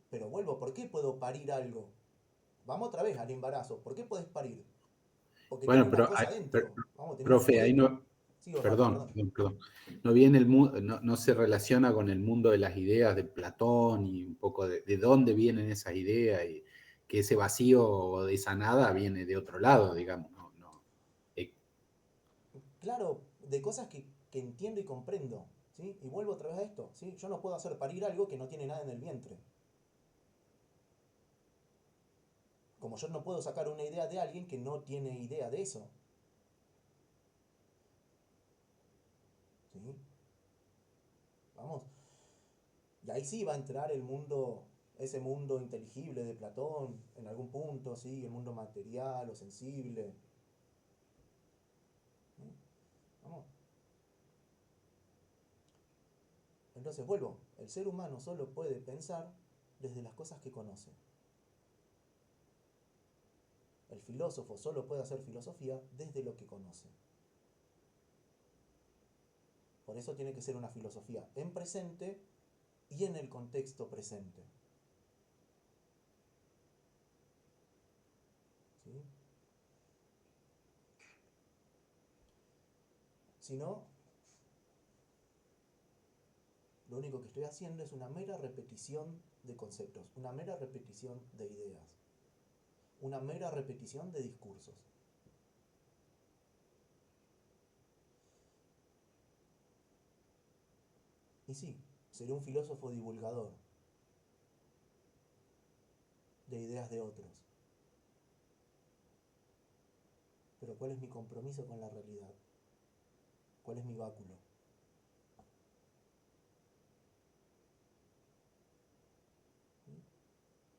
pero vuelvo, ¿por qué puedo parir algo? Vamos otra vez al embarazo. ¿Por qué podés parir? Porque Bueno, tenés la pero, cosa adentro. Vamos, tenés un profe, ahí feto. no, Sí, Osvaldo, perdón, perdón. perdón. No viene el mundo, no se relaciona con el mundo de las ideas de Platón y un poco de dónde vienen esas ideas y que ese vacío o de esa nada viene de otro lado, digamos. Claro, de cosas que entiendo y comprendo. ¿Sí? Y vuelvo otra vez a esto. ¿Sí? Yo no puedo hacer parir algo que no tiene nada en el vientre. Como yo no puedo sacar una idea de alguien que no tiene idea de eso. ¿Sí? Vamos. Y ahí sí va a entrar el mundo, ese mundo inteligible de Platón, en algún punto, ¿sí? El mundo material o sensible. ¿Sí? Vamos. Entonces vuelvo, el ser humano solo puede pensar desde las cosas que conoce. El filósofo solo puede hacer filosofía desde lo que conoce. Por eso tiene que ser una filosofía en presente y en el contexto presente. ¿Sí? Si no, lo único que estoy haciendo es una mera repetición de conceptos, una mera repetición de ideas, una mera repetición de discursos. Y sí, seré un filósofo divulgador de ideas de otros. Pero ¿cuál es mi compromiso con la realidad? ¿Cuál es mi báculo? ¿Sí?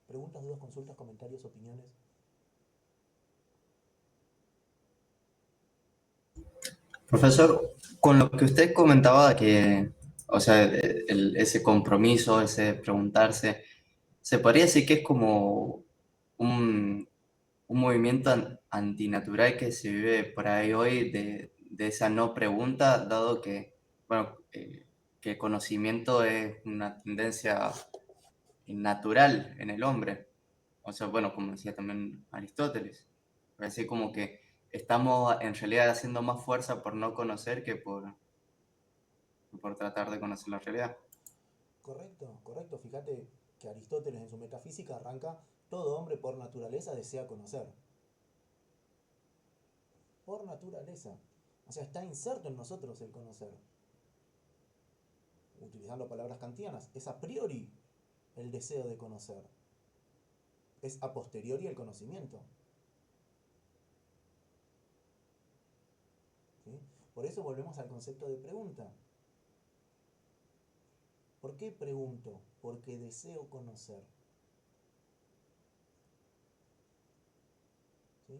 Preguntas, dudas, consultas, comentarios, opiniones. Profesor, con lo que usted comentaba que, o sea, ese compromiso, ese preguntarse, se podría decir que es como un movimiento antinatural que se vive por ahí hoy de esa no pregunta, dado que, bueno, que el conocimiento es una tendencia natural en el hombre. O sea, bueno, como decía también Aristóteles, parece como que estamos en realidad haciendo más fuerza por no conocer que por tratar de conocer la realidad. Correcto. Fíjate que Aristóteles en su metafísica arranca, todo hombre por naturaleza desea conocer. Por naturaleza. O sea, está inserto en nosotros el conocer. Utilizando palabras kantianas, es a priori el deseo de conocer. Es a posteriori el conocimiento. ¿Sí? Por eso volvemos al concepto de pregunta. ¿Por qué pregunto? Porque deseo conocer. ¿Sí?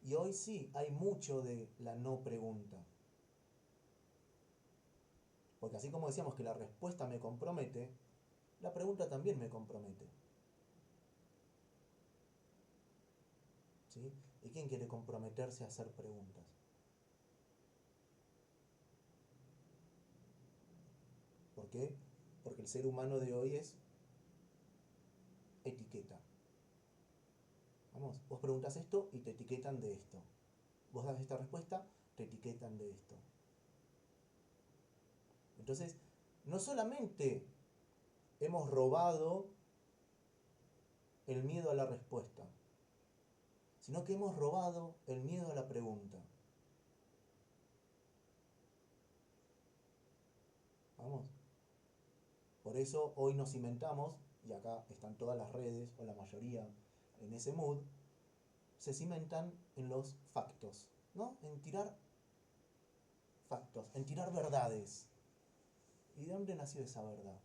Y hoy sí hay mucho de la no pregunta. Porque así como decíamos que la respuesta me compromete, la pregunta también me compromete. ¿Sí? ¿Y quién quiere comprometerse a hacer preguntas? ¿Por qué? Porque el ser humano de hoy es etiqueta. Vamos, vos preguntas esto y te etiquetan de esto. Vos das esta respuesta, te etiquetan de esto. Entonces, no solamente hemos robado el miedo a la respuesta, sino que hemos robado el miedo a la pregunta. Vamos. Por eso hoy nos cimentamos, y acá están todas las redes, o la mayoría, en ese mood, se cimentan en los factos, ¿no? En tirar factos, en tirar verdades. ¿Y de dónde nació esa verdad?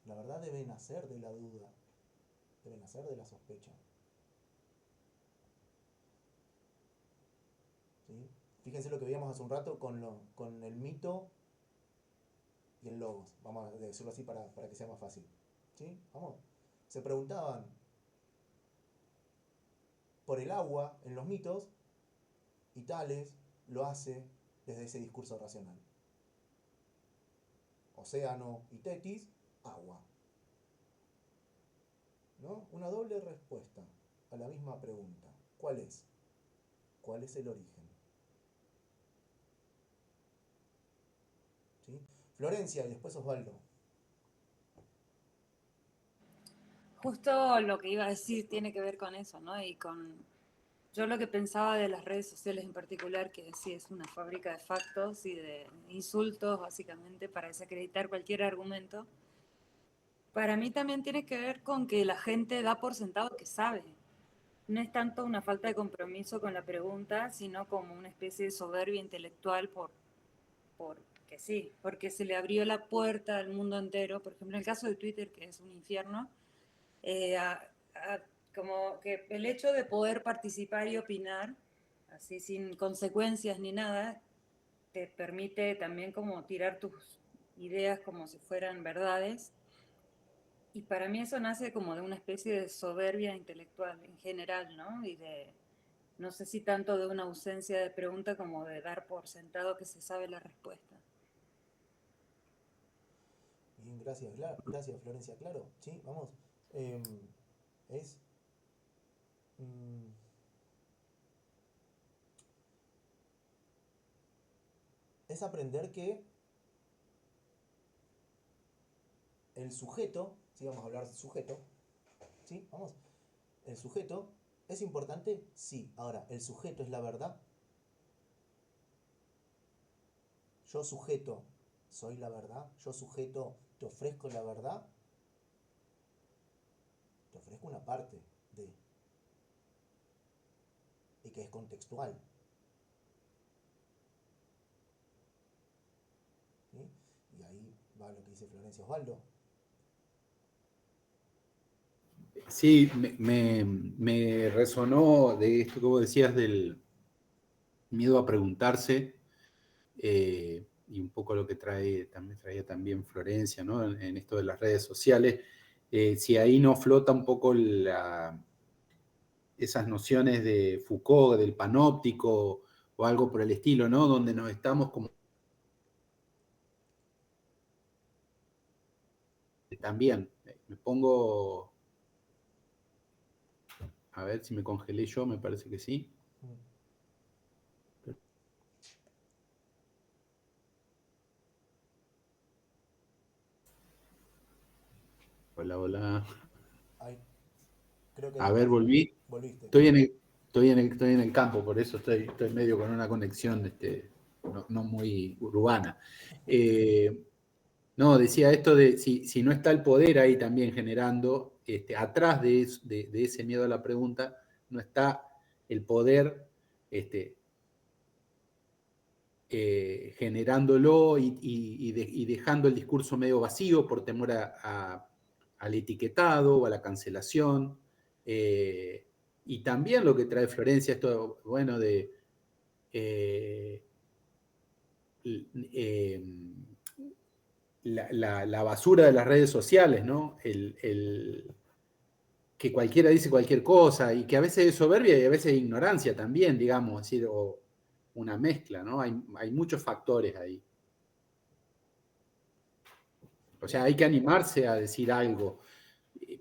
La verdad debe nacer de la duda, debe nacer de la sospecha. ¿Sí? Fíjense lo que veíamos hace un rato con el mito y el logos. Vamos a decirlo así para que sea más fácil. ¿Sí? Vamos. Se preguntaban por el agua en los mitos y Tales lo hace desde ese discurso racional. Océano y Tetis, agua. ¿No? Una doble respuesta a la misma pregunta. ¿Cuál es? ¿Cuál es el origen? ¿Sí? Florencia y después Osvaldo. Justo lo que iba a decir tiene que ver con eso, ¿no? Y con yo lo que pensaba de las redes sociales en particular, que sí es una fábrica de factos y de insultos, básicamente, para desacreditar cualquier argumento. Para mí también tiene que ver con que la gente da por sentado que sabe. No es tanto una falta de compromiso con la pregunta, sino como una especie de soberbia intelectual porque sí, porque se le abrió la puerta al mundo entero. Por ejemplo, en el caso de Twitter, que es un infierno, eh, a- como que el hecho de poder participar y opinar, así sin consecuencias ni nada, te permite también como tirar tus ideas como si fueran verdades. Y para mí eso nace como de una especie de soberbia intelectual en general, ¿no? Y de, no sé si tanto de una ausencia de pregunta como de dar por sentado que se sabe la respuesta. Bien, gracias Florencia. Claro, sí, vamos. Eh, es, mm, es aprender que el sujeto, si vamos a hablar de sujeto, ¿sí? Vamos, el sujeto es importante, sí. Ahora, ¿el sujeto es la verdad? Yo sujeto, soy la verdad. Yo sujeto, te ofrezco la verdad. Te ofrezco una parte de, y que es contextual. ¿Sí? Y ahí va lo que dice Florencia. Osvaldo. Sí, me resonó de esto que vos decías del miedo a preguntarse, y un poco lo que traía también Florencia, ¿no? En esto de las redes sociales. Si ahí no flota un poco esas nociones de Foucault, del panóptico o algo por el estilo, ¿no? Donde nos estamos como también, me pongo, a ver si me congelé yo, me parece que sí. Hola, hola. Ay, creo que ahí A ver, estás. volví. Volviste. Estoy en el campo, por eso estoy medio con una conexión no muy urbana. No, decía esto de si no está el poder ahí también generando, atrás de ese miedo a la pregunta, no está el poder generándolo y dejando el discurso medio vacío por temor al etiquetado o a la cancelación. Y también lo que trae Florencia, esto, bueno, de eh, la basura de las redes sociales, ¿no? Que cualquiera dice cualquier cosa y que a veces es soberbia y a veces es ignorancia también, digamos, es decir, o una mezcla, ¿no? Hay muchos factores ahí. O sea, hay que animarse a decir algo,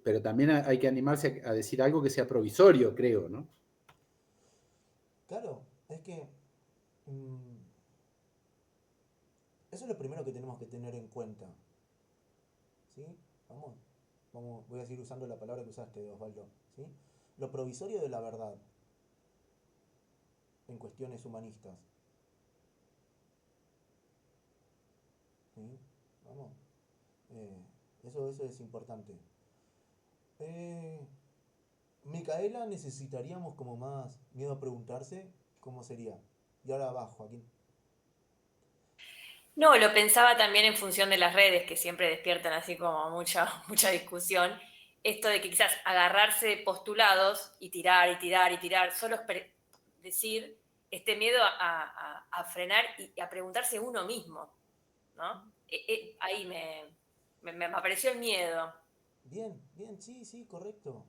pero también hay que animarse a decir algo que sea provisorio, creo, ¿no? Claro, es que eso es lo primero que tenemos que tener en cuenta. ¿Sí? Vamos. voy a seguir usando la palabra que usaste, Osvaldo, ¿sí? Lo provisorio de la verdad en cuestiones humanistas. ¿Sí? Vamos. Eso es importante. Micaela, necesitaríamos como más miedo a preguntarse cómo sería. Y ahora va, Joaquín. No, lo pensaba también en función de las redes, que siempre despiertan así como mucha discusión. Esto de que quizás agarrarse postulados y tirar y tirar y tirar, solo es decir, este miedo a frenar y a preguntarse uno mismo, ¿no? Ahí me apareció el miedo. Bien, bien, sí, correcto,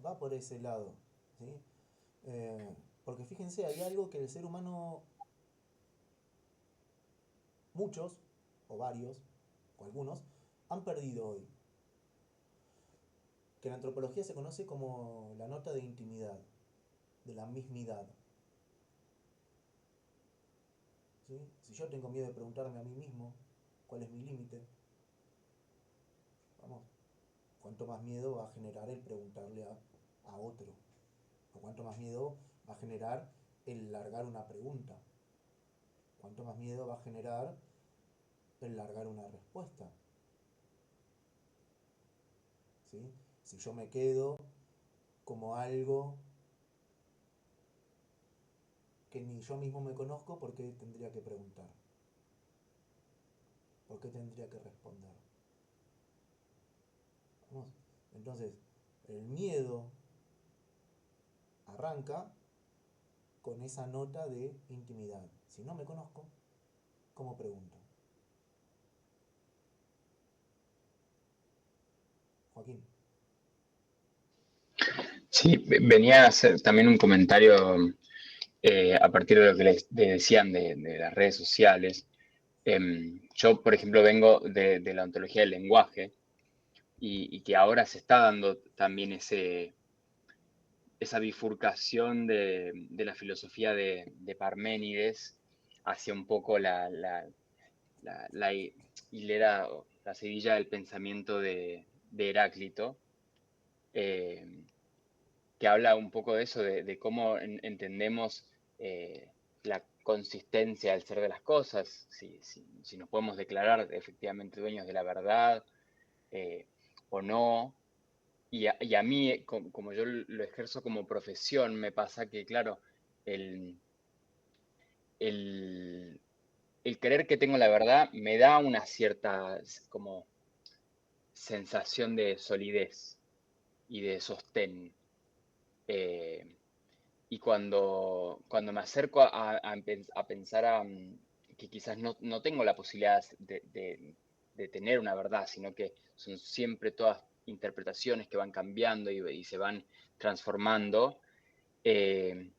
va por ese lado, ¿sí? Porque fíjense, hay algo que el ser humano, muchos, o varios, o algunos, han perdido hoy, que en antropología se conoce como la nota de intimidad, de la mismidad, ¿sí? Si yo tengo miedo de preguntarme a mí mismo cuál es mi límite, vamos, cuánto más miedo va a generar el preguntarle a otro, o cuánto más miedo va a generar el largar una pregunta, cuánto más miedo va a generar el largar una respuesta, ¿sí? Si yo me quedo como algo que ni yo mismo me conozco, ¿por qué tendría que preguntar? ¿Por qué tendría que responder? ¿Vamos? Entonces, el miedo arranca con esa nota de intimidad. Si no me conozco, ¿cómo pregunto? Joaquín. Sí, venía a hacer también un comentario a partir de lo que les decían de las redes sociales. Yo, por ejemplo, vengo de la ontología del lenguaje y que ahora se está dando también esa bifurcación de la filosofía de Parménides hacia un poco la hilera, la seguilla del pensamiento de Heráclito, que habla un poco de eso, de cómo entendemos la consistencia del ser de las cosas, si nos podemos declarar efectivamente dueños de la verdad o no. Y a mí, como yo lo ejerzo como profesión, me pasa que, claro, el, el, el creer que tengo la verdad me da una cierta como sensación de solidez y de sostén. Y cuando me acerco a pensar que quizás no tengo la posibilidad de tener una verdad, sino que son siempre todas interpretaciones que van cambiando y se van transformando, eh,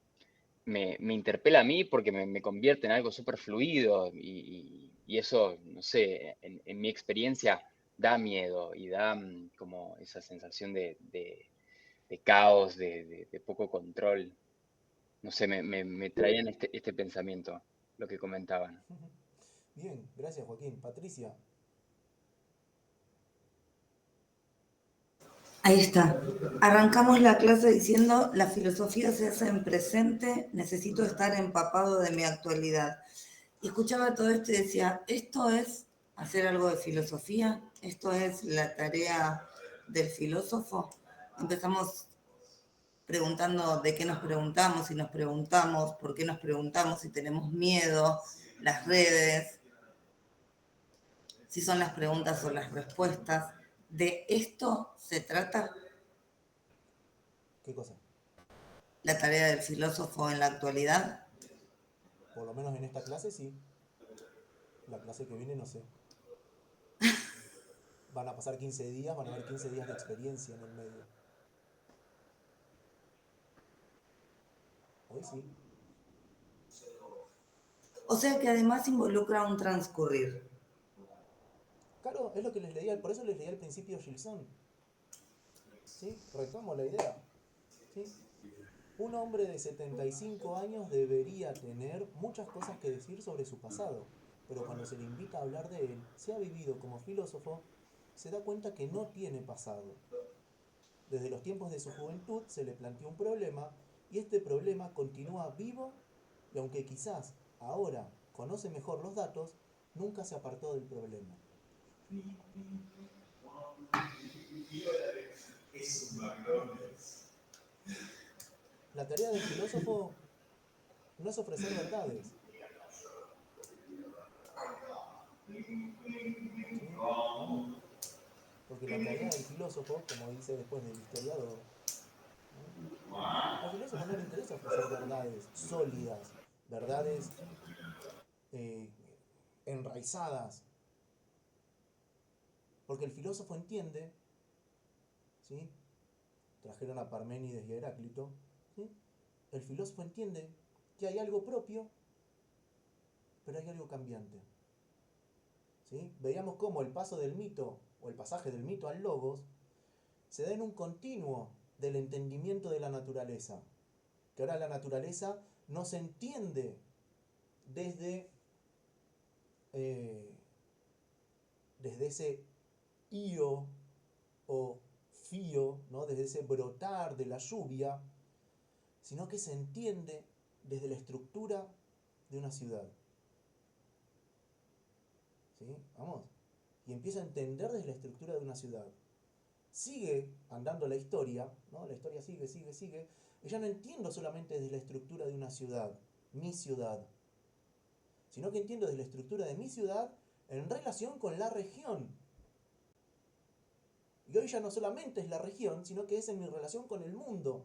me interpela a mí porque me convierte en algo súper fluido y eso, no sé, en mi experiencia da miedo y da como esa sensación de caos, de poco control. No sé, me traían este pensamiento, lo que comentaban. Bien, gracias Joaquín. Patricia. Ahí está. Arrancamos la clase diciendo, la filosofía se hace en presente, necesito estar empapado de mi actualidad. Y escuchaba todo esto y decía, ¿esto es hacer algo de filosofía? ¿Esto es la tarea del filósofo? Empezamos preguntando de qué nos preguntamos, si nos preguntamos, por qué nos preguntamos, si tenemos miedo, las redes, si son las preguntas o las respuestas. ¿De esto se trata ¿Qué cosa? la tarea del filósofo en la actualidad? Por lo menos en esta clase sí. La clase que viene no sé. Van a pasar 15 días, van a haber 15 días de experiencia en el medio. Hoy sí. O sea que además involucra un transcurrir. Claro, es lo que les leía, por eso les leía al principio Gilson. ¿Sí? Retomo la idea. ¿Sí? Un hombre de 75 años debería tener muchas cosas que decir sobre su pasado, pero cuando se le invita a hablar de él, si ha vivido como filósofo, se da cuenta que no tiene pasado. Desde los tiempos de su juventud se le planteó un problema y este problema continúa vivo y aunque quizás ahora conoce mejor los datos, nunca se apartó del problema. La tarea del filósofo no es ofrecer verdades. ¿Sí? Vamos. Porque la tarea del filósofo, como dice después del historiador, ¿no? Al filósofo no le interesa ofrecer verdades sólidas, verdades enraizadas. Porque el filósofo entiende, ¿sí? Trajeron a Parménides y a Heráclito, ¿sí? El filósofo entiende que hay algo propio, pero hay algo cambiante. ¿Sí? Veíamos cómo el paso del mito, o el pasaje del mito al logos, se da en un continuo del entendimiento de la naturaleza. Que ahora la naturaleza no se entiende desde ese io o fío, ¿no? Desde ese brotar de la lluvia, sino que se entiende desde la estructura de una ciudad. ¿Sí? Vamos. Y empieza a entender desde la estructura de una ciudad. Sigue andando la historia, ¿no? La historia sigue. Y ya no entiendo solamente desde la estructura de una ciudad, mi ciudad, sino que entiendo desde la estructura de mi ciudad en relación con la región. Y hoy ya no solamente es la región, sino que es en mi relación con el mundo.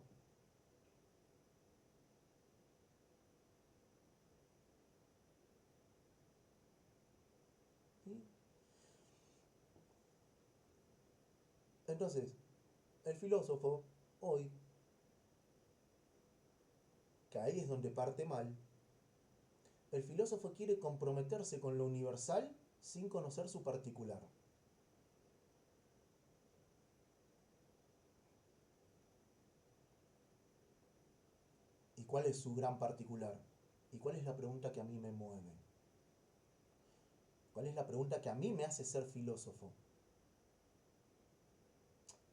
¿Sí? Entonces, el filósofo hoy, que ahí es donde parte mal, el filósofo quiere comprometerse con lo universal sin conocer su particular. ¿Y cuál es su gran particular? ¿Y cuál es la pregunta que a mí me mueve? ¿Cuál es la pregunta que a mí me hace ser filósofo?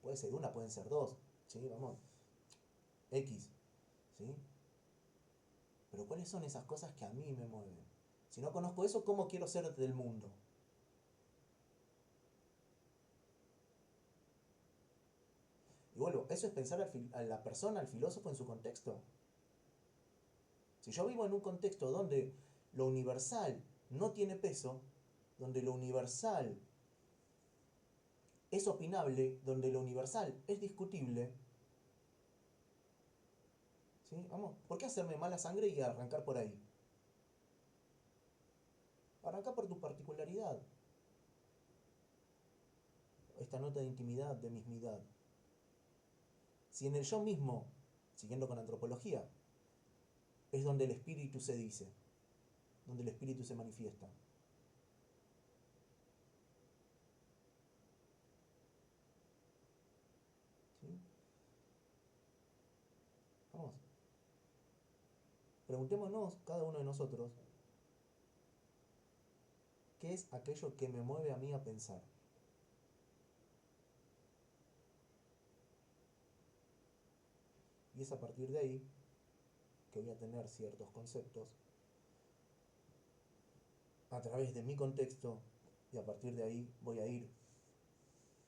Puede ser una, pueden ser dos, ¿sí? Vamos, X, ¿sí? Pero ¿cuáles son esas cosas que a mí me mueven? Si no conozco eso, ¿cómo quiero ser del mundo? Y vuelvo, eso es pensar a la persona, al filósofo en su contexto. Si yo vivo en un contexto donde lo universal no tiene peso, donde lo universal es opinable, donde lo universal es discutible, ¿sí? Vamos, ¿por qué hacerme mala sangre y arrancar por ahí? Arranca por tu particularidad. Esta nota de intimidad, de mismidad. Si en el yo mismo, siguiendo con antropología, es donde el espíritu se dice, donde el espíritu se manifiesta. ¿Sí? Vamos. Preguntémonos, cada uno de nosotros, ¿qué es aquello que me mueve a mí a pensar? Y es a partir de ahí que voy a tener ciertos conceptos a través de mi contexto y a partir de ahí voy a ir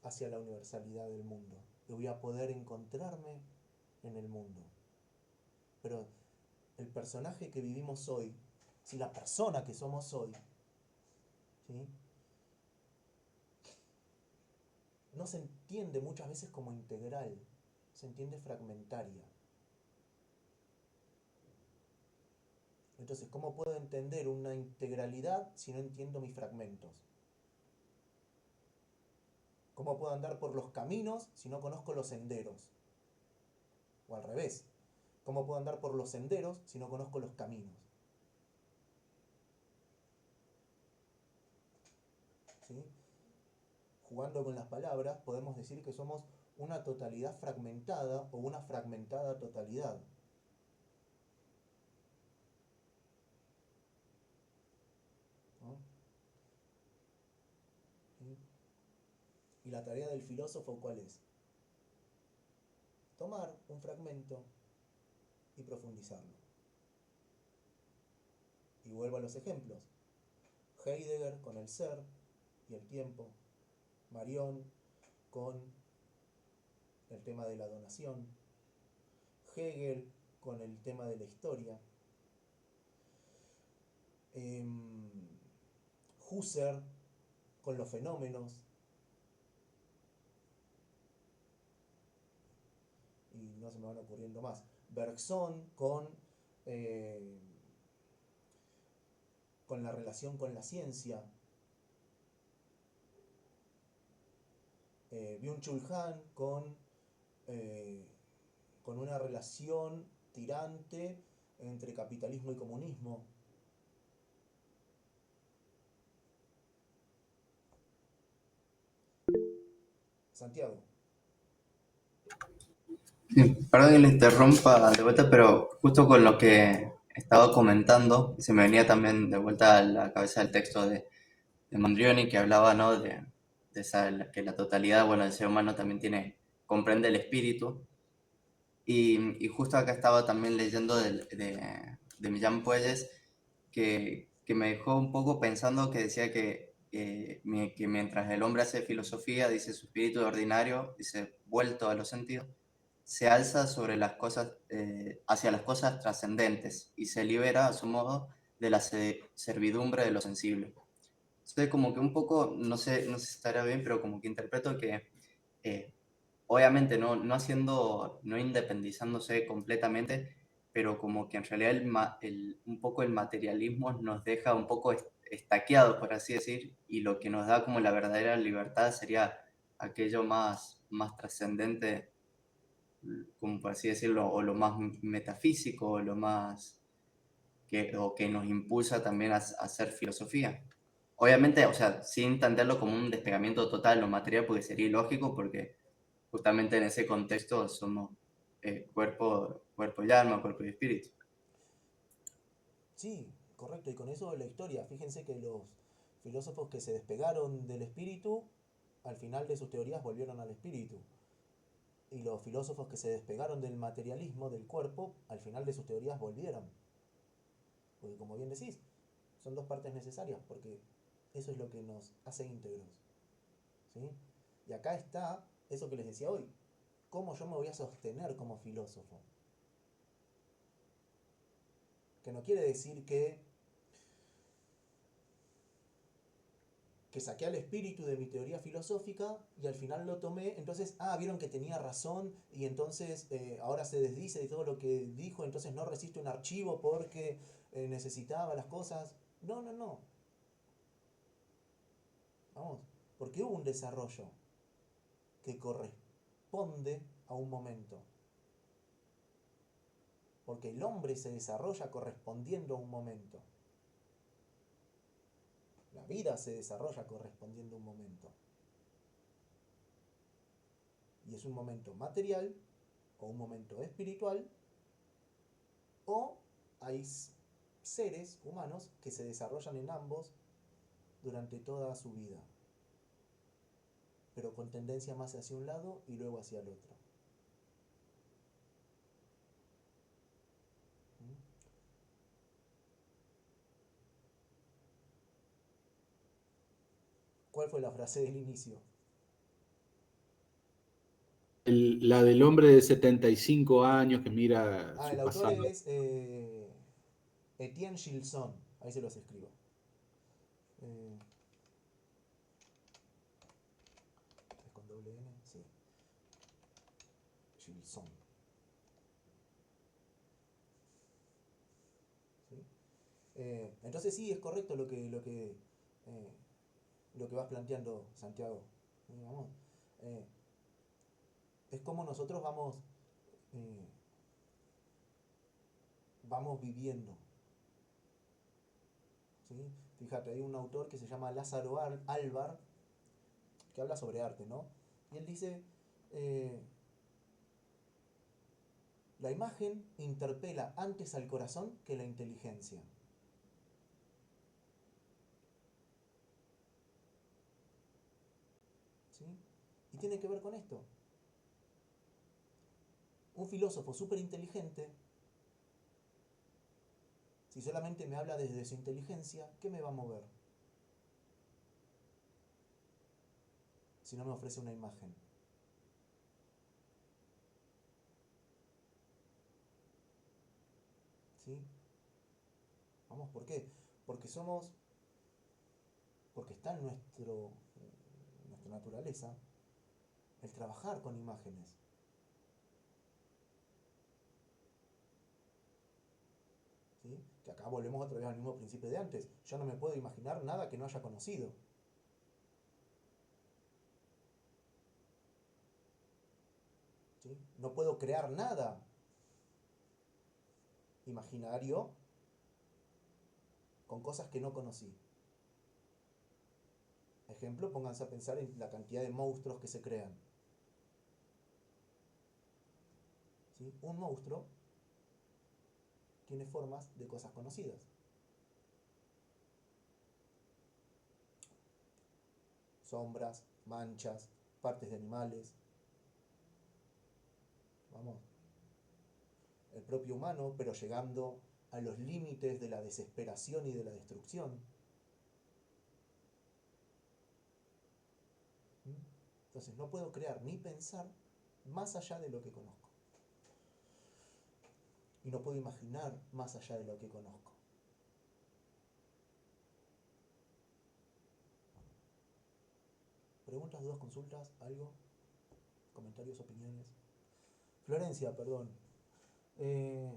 hacia la universalidad del mundo. Y voy a poder encontrarme en el mundo. Pero el personaje que vivimos hoy, si la persona que somos hoy, ¿sí? No se entiende muchas veces como integral, se entiende fragmentaria. Entonces, ¿cómo puedo entender una integralidad si no entiendo mis fragmentos? ¿Cómo puedo andar por los caminos si no conozco los senderos? O al revés, ¿cómo puedo andar por los senderos si no conozco los caminos? ¿Sí? Jugando con las palabras, podemos decir que somos una totalidad fragmentada o una fragmentada totalidad. ¿No? ¿Sí? la tarea del filósofo, ¿cuál es? Tomar un fragmento y profundizarlo. Y vuelvo a los ejemplos. Heidegger con el ser y el tiempo. Marion con el tema de la donación. Hegel con el tema de la historia. Husserl con los fenómenos. Y no se me van ocurriendo más. Bergson con la relación con la ciencia. Byung-Chul Han con una relación tirante entre capitalismo y comunismo. Santiago. Sí, perdón que le interrumpa de vuelta, pero justo con lo que estaba comentando, se me venía también de vuelta a la cabeza el texto de Mandrioni, que hablaba, ¿no? de que la totalidad, bueno, del ser humano también comprende el espíritu. Y justo acá estaba también leyendo de Millán Puelles, que me dejó un poco pensando, que decía que mientras el hombre hace filosofía, dice, su espíritu ordinario, dice, vuelto a los sentidos, se alza sobre las cosas, hacia las cosas trascendentes y se libera, a su modo, de la servidumbre de lo sensible. Entonces, como que un poco, no sé si estará bien, pero como que interpreto que, obviamente, no independizándose completamente, pero como que en realidad un poco el materialismo nos deja un poco estaqueados, por así decir, y lo que nos da como la verdadera libertad sería aquello más trascendente, como por así decirlo, o lo más metafísico, o lo más o que nos impulsa también a hacer filosofía. Obviamente, o sea, sin entenderlo como un despegamiento total de lo material, porque sería ilógico, porque justamente en ese contexto somos cuerpo y alma, cuerpo y espíritu. Sí, correcto. Y con eso la historia. Fíjense que los filósofos que se despegaron del espíritu, al final de sus teorías volvieron al espíritu. Y los filósofos que se despegaron del materialismo, del cuerpo, al final de sus teorías volvieron. Porque como bien decís, son dos partes necesarias, porque eso es lo que nos hace íntegros. ¿Sí? Y acá está eso que les decía hoy. ¿Cómo yo me voy a sostener como filósofo? Que no quiere decir que saqué al espíritu de mi teoría filosófica y al final lo tomé, entonces, vieron que tenía razón y entonces ahora se desdice de todo lo que dijo, entonces no resiste un archivo porque necesitaba las cosas. No. Vamos, porque hubo un desarrollo que corresponde a un momento. Porque el hombre se desarrolla correspondiendo a un momento. La vida se desarrolla correspondiendo a un momento. Y es un momento material, o un momento espiritual, o hay seres humanos que se desarrollan en ambos durante toda su vida, pero con tendencia más hacia un lado y luego hacia el otro. ¿Cuál fue la frase del inicio? La del hombre de 75 años que mira El su autor pasado. es Etienne Gilson. Ahí se los escribo. ¿Es con doble N? Sí. Gilson. ¿Sí? Entonces sí, es correcto lo que vas planteando, Santiago. Vamos, es como nosotros vamos viviendo. ¿Sí? Fíjate, hay un autor que se llama Lázaro Alvar, que habla sobre arte, ¿no? Y él dice, la imagen interpela antes al corazón que la inteligencia. ¿Sí? Y tiene que ver con esto. Un filósofo súper inteligente, si solamente me habla desde su inteligencia, ¿qué me va a mover? Si no me ofrece una imagen. ¿Sí? Vamos, ¿por qué? Porque está en nuestra naturaleza el trabajar con imágenes. ¿Sí? Que acá volvemos otra vez al mismo principio de antes. Yo no me puedo imaginar nada que no haya conocido. ¿Sí? No puedo crear nada imaginario con cosas que no conocí. Ejemplo, pónganse a pensar en la cantidad de monstruos que se crean. ¿Sí? Un monstruo tiene formas de cosas conocidas. Sombras, manchas, partes de animales. Vamos. El propio humano, pero llegando a los límites de la desesperación y de la destrucción. Entonces no puedo crear ni pensar más allá de lo que conozco. Y no puedo imaginar más allá de lo que conozco. ¿Preguntas, dudas, consultas? ¿Algo? ¿Comentarios, opiniones? Florencia, perdón. Eh,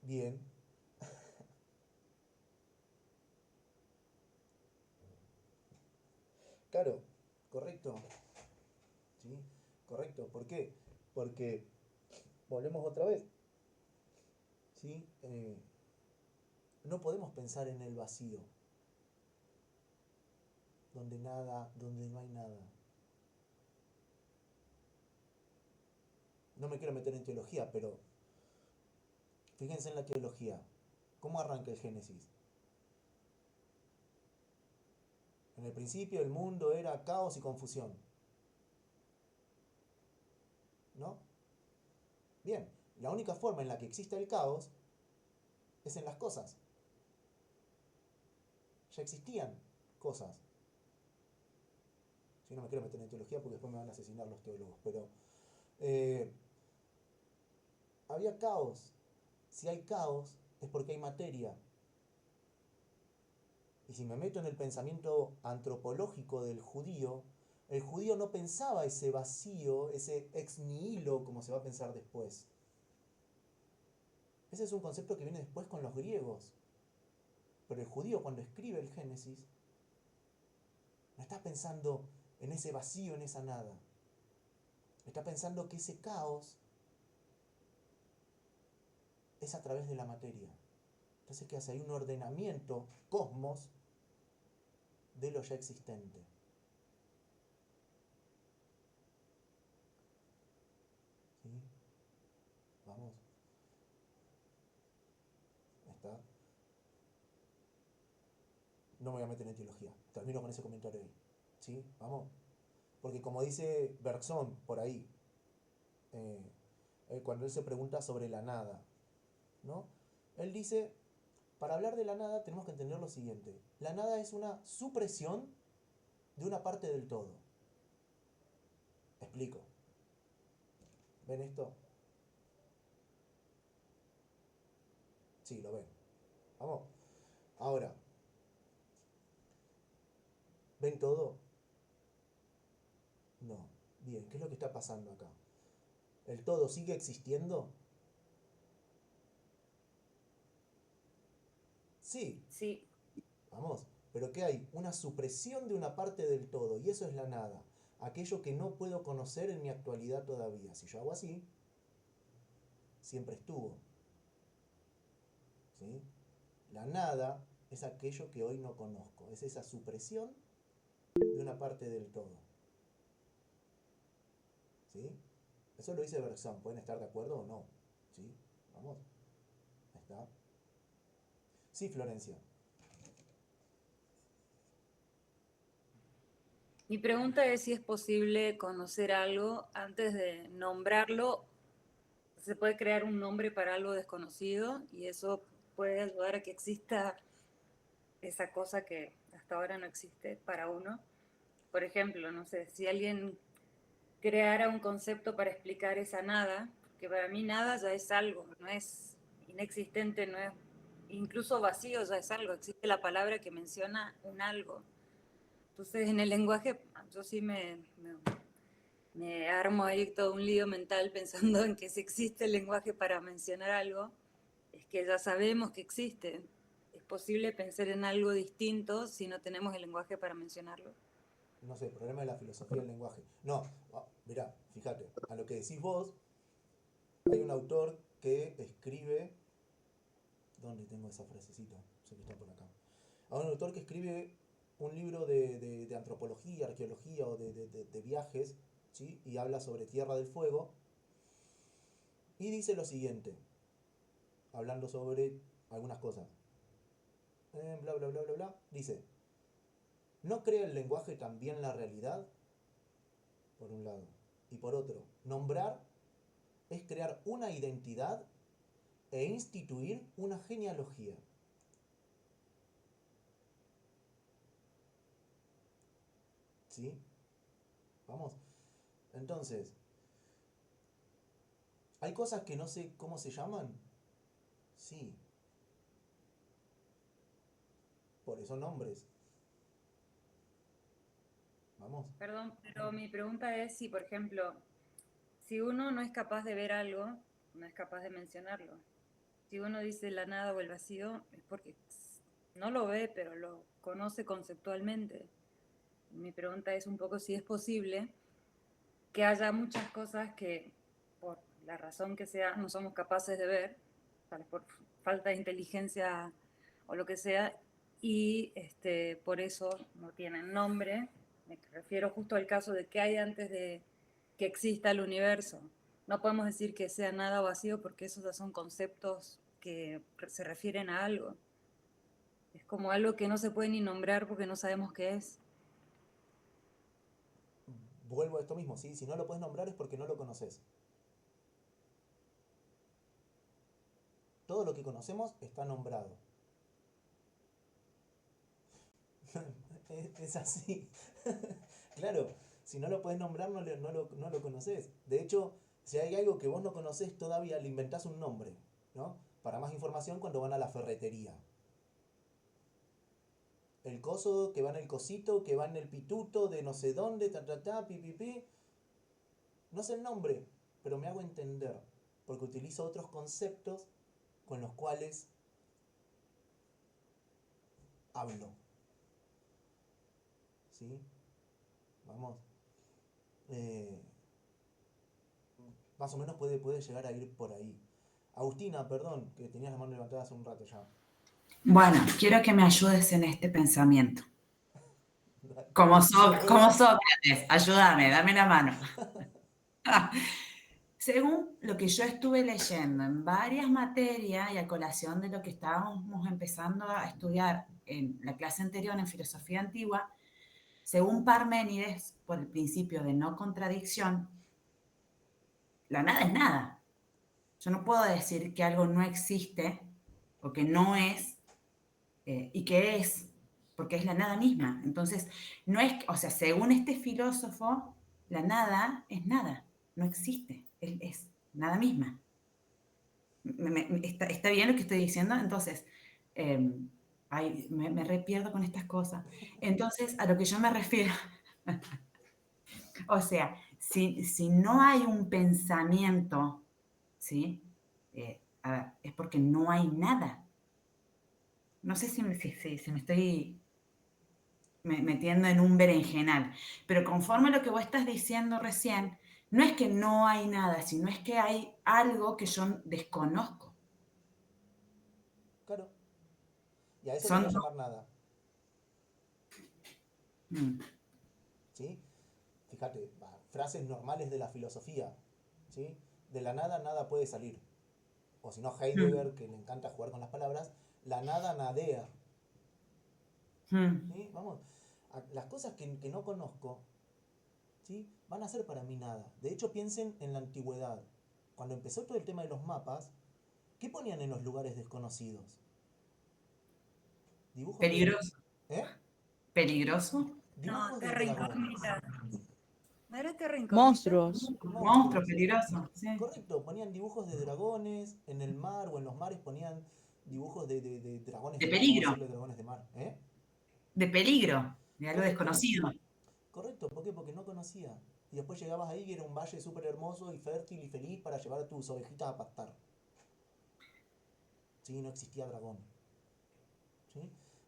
bien. Claro, correcto. ¿Sí? Correcto. ¿Por qué? Porque, volvemos otra vez, ¿sí? No podemos pensar en el vacío, donde no hay nada. No me quiero meter en teología, pero fíjense en la teología. ¿Cómo arranca el Génesis? En el principio el mundo era caos y confusión. ¿No? Bien, la única forma en la que existe el caos es en las cosas. Ya existían cosas. Si no me quiero meter en teología porque después me van a asesinar los teólogos, pero había caos. Si hay caos es porque hay materia. Y si me meto en el pensamiento antropológico del judío, el judío no pensaba ese vacío, ese ex nihilo, como se va a pensar después. Ese es un concepto que viene después con los griegos. Pero el judío, cuando escribe el Génesis, no está pensando en ese vacío, en esa nada. Está pensando que ese caos es a través de la materia. Entonces, ¿qué hace? Hay un ordenamiento, cosmos, de lo ya existente. ¿Sí? Vamos. ¿Está? No me voy a meter en teología. Termino con ese comentario ahí. ¿Sí? Vamos. Porque como dice Bergson por ahí, cuando él se pregunta sobre la nada, ¿no? Él dice, para hablar de la nada tenemos que entender lo siguiente. La nada es una supresión de una parte del todo. Explico. ¿Ven esto? Sí, lo ven. Vamos. Ahora, ¿ven todo? No. Bien, ¿qué es lo que está pasando acá? ¿El todo sigue existiendo? Sí. Sí. Vamos. Pero ¿qué hay? Una supresión de una parte del todo, y eso es la nada. Aquello que no puedo conocer en mi actualidad todavía. Si yo hago así, siempre estuvo. ¿Sí? La nada es aquello que hoy no conozco. Es esa supresión de una parte del todo. ¿Sí? Eso lo dice Bergson. Pueden estar de acuerdo o no. ¿Sí? Vamos. ¿tá? Sí, Florencia. Mi pregunta es si es posible conocer algo antes de nombrarlo. Se puede crear un nombre para algo desconocido y eso puede ayudar a que exista esa cosa que hasta ahora no existe para uno. Por ejemplo, no sé, si alguien creara un concepto para explicar esa nada, que para mí nada ya es algo, no es inexistente, no es, incluso vacío ya es algo, existe la palabra que menciona un algo. Entonces en el lenguaje yo sí me armo ahí todo un lío mental pensando en que si existe el lenguaje para mencionar algo, es que ya sabemos que existe. ¿Es posible pensar en algo distinto si no tenemos el lenguaje para mencionarlo? No sé, problema de la filosofía del lenguaje. No, mirá, fíjate, a lo que decís vos, hay un autor que escribe... ¿Dónde tengo esa frasecita? Sé que está por acá. Hay un autor que escribe un libro de antropología, arqueología o de viajes, ¿sí? Y habla sobre Tierra del Fuego. Y dice lo siguiente, hablando sobre algunas cosas. Bla, bla, bla, bla, bla. Dice, ¿no crea el lenguaje también la realidad? Por un lado. Y por otro, nombrar es crear una identidad e instituir una genealogía. ¿Sí? Vamos. Entonces, ¿hay cosas que no sé cómo se llaman? Sí. Por eso nombres. Vamos. Perdón, pero mi pregunta es si, por ejemplo, si uno no es capaz de ver algo, no es capaz de mencionarlo. Si uno dice la nada o el vacío, es porque no lo ve, pero lo conoce conceptualmente. Mi pregunta es un poco si es posible que haya muchas cosas que, por la razón que sea, no somos capaces de ver, tal vez por falta de inteligencia o lo que sea, y por eso no tienen nombre. Me refiero justo al caso de qué hay antes de que exista el universo. No podemos decir que sea nada vacío porque esos ya son conceptos que se refieren a algo. Es como algo que no se puede ni nombrar porque no sabemos qué es. Vuelvo a esto mismo, ¿sí? Si no lo puedes nombrar es porque no lo conoces. Todo lo que conocemos está nombrado. Es así. Claro, si no lo puedes nombrar no lo conoces. De hecho, si hay algo que vos no conocés todavía, le inventás un nombre, ¿no? Para más información cuando van a la ferretería. El coso, que va en el cosito, que va en el pituto, de no sé dónde, pi, pi, pi. No sé el nombre, pero me hago entender, porque utilizo otros conceptos con los cuales hablo. ¿Sí? Vamos. Más o menos puede llegar a ir por ahí. Agustina, perdón, que tenías la mano levantada hace un rato ya. Bueno, quiero que me ayudes en este pensamiento. Como Sócrates, ayúdame, dame la mano. Según lo que yo estuve leyendo en varias materias y a colación de lo que estábamos empezando a estudiar en la clase anterior en filosofía antigua, según Parménides, por el principio de no contradicción, la nada es nada. Yo no puedo decir que algo no existe o que no es y que es, porque es la nada misma. Entonces, no es, o sea, según este filósofo, la nada es nada, no existe, es nada misma. ¿Está bien lo que estoy diciendo? Entonces, me repierdo con estas cosas. Entonces, a lo que yo me refiero, o sea, si no hay un pensamiento, ¿sí? A ver, es porque no hay nada. No sé si me estoy metiendo en un berenjenal, pero conforme a lo que vos estás diciendo recién, no es que no hay nada, sino es que hay algo que yo desconozco. Claro. Y a eso le Son voy a llamar nada. ¿Sí? Fíjate, frases normales de la filosofía. ¿Sí? De la nada, nada puede salir. o si no Heidegger, que le encanta jugar con las palabras, la nada nadea. ¿Sí? Vamos, las cosas que no conozco, ¿sí? Van a ser para mí nada. De hecho, piensen en la antigüedad. Cuando empezó todo el tema de los mapas, ¿qué ponían en los lugares desconocidos? Dibujos Peligroso. ¿Eh? ¿Peligroso? No, Dibujos de Terra dragones. Incógnita. ¿No era Terra Incógnita? Monstruos. Monstruo, peligroso. Sí. Correcto, ponían dibujos de dragones en el mar o en los mares ponían dibujos de dragones De de mar, vamos a peligro. decirle dragones de mar. ¿Eh? De peligro, de algo Correcto. desconocido. Correcto, ¿por qué? Porque no conocía. Y después llegabas ahí y era un valle súper hermoso y fértil y feliz para llevar a tus ovejitas a pastar. Sí, no existía dragón. ¿Sí?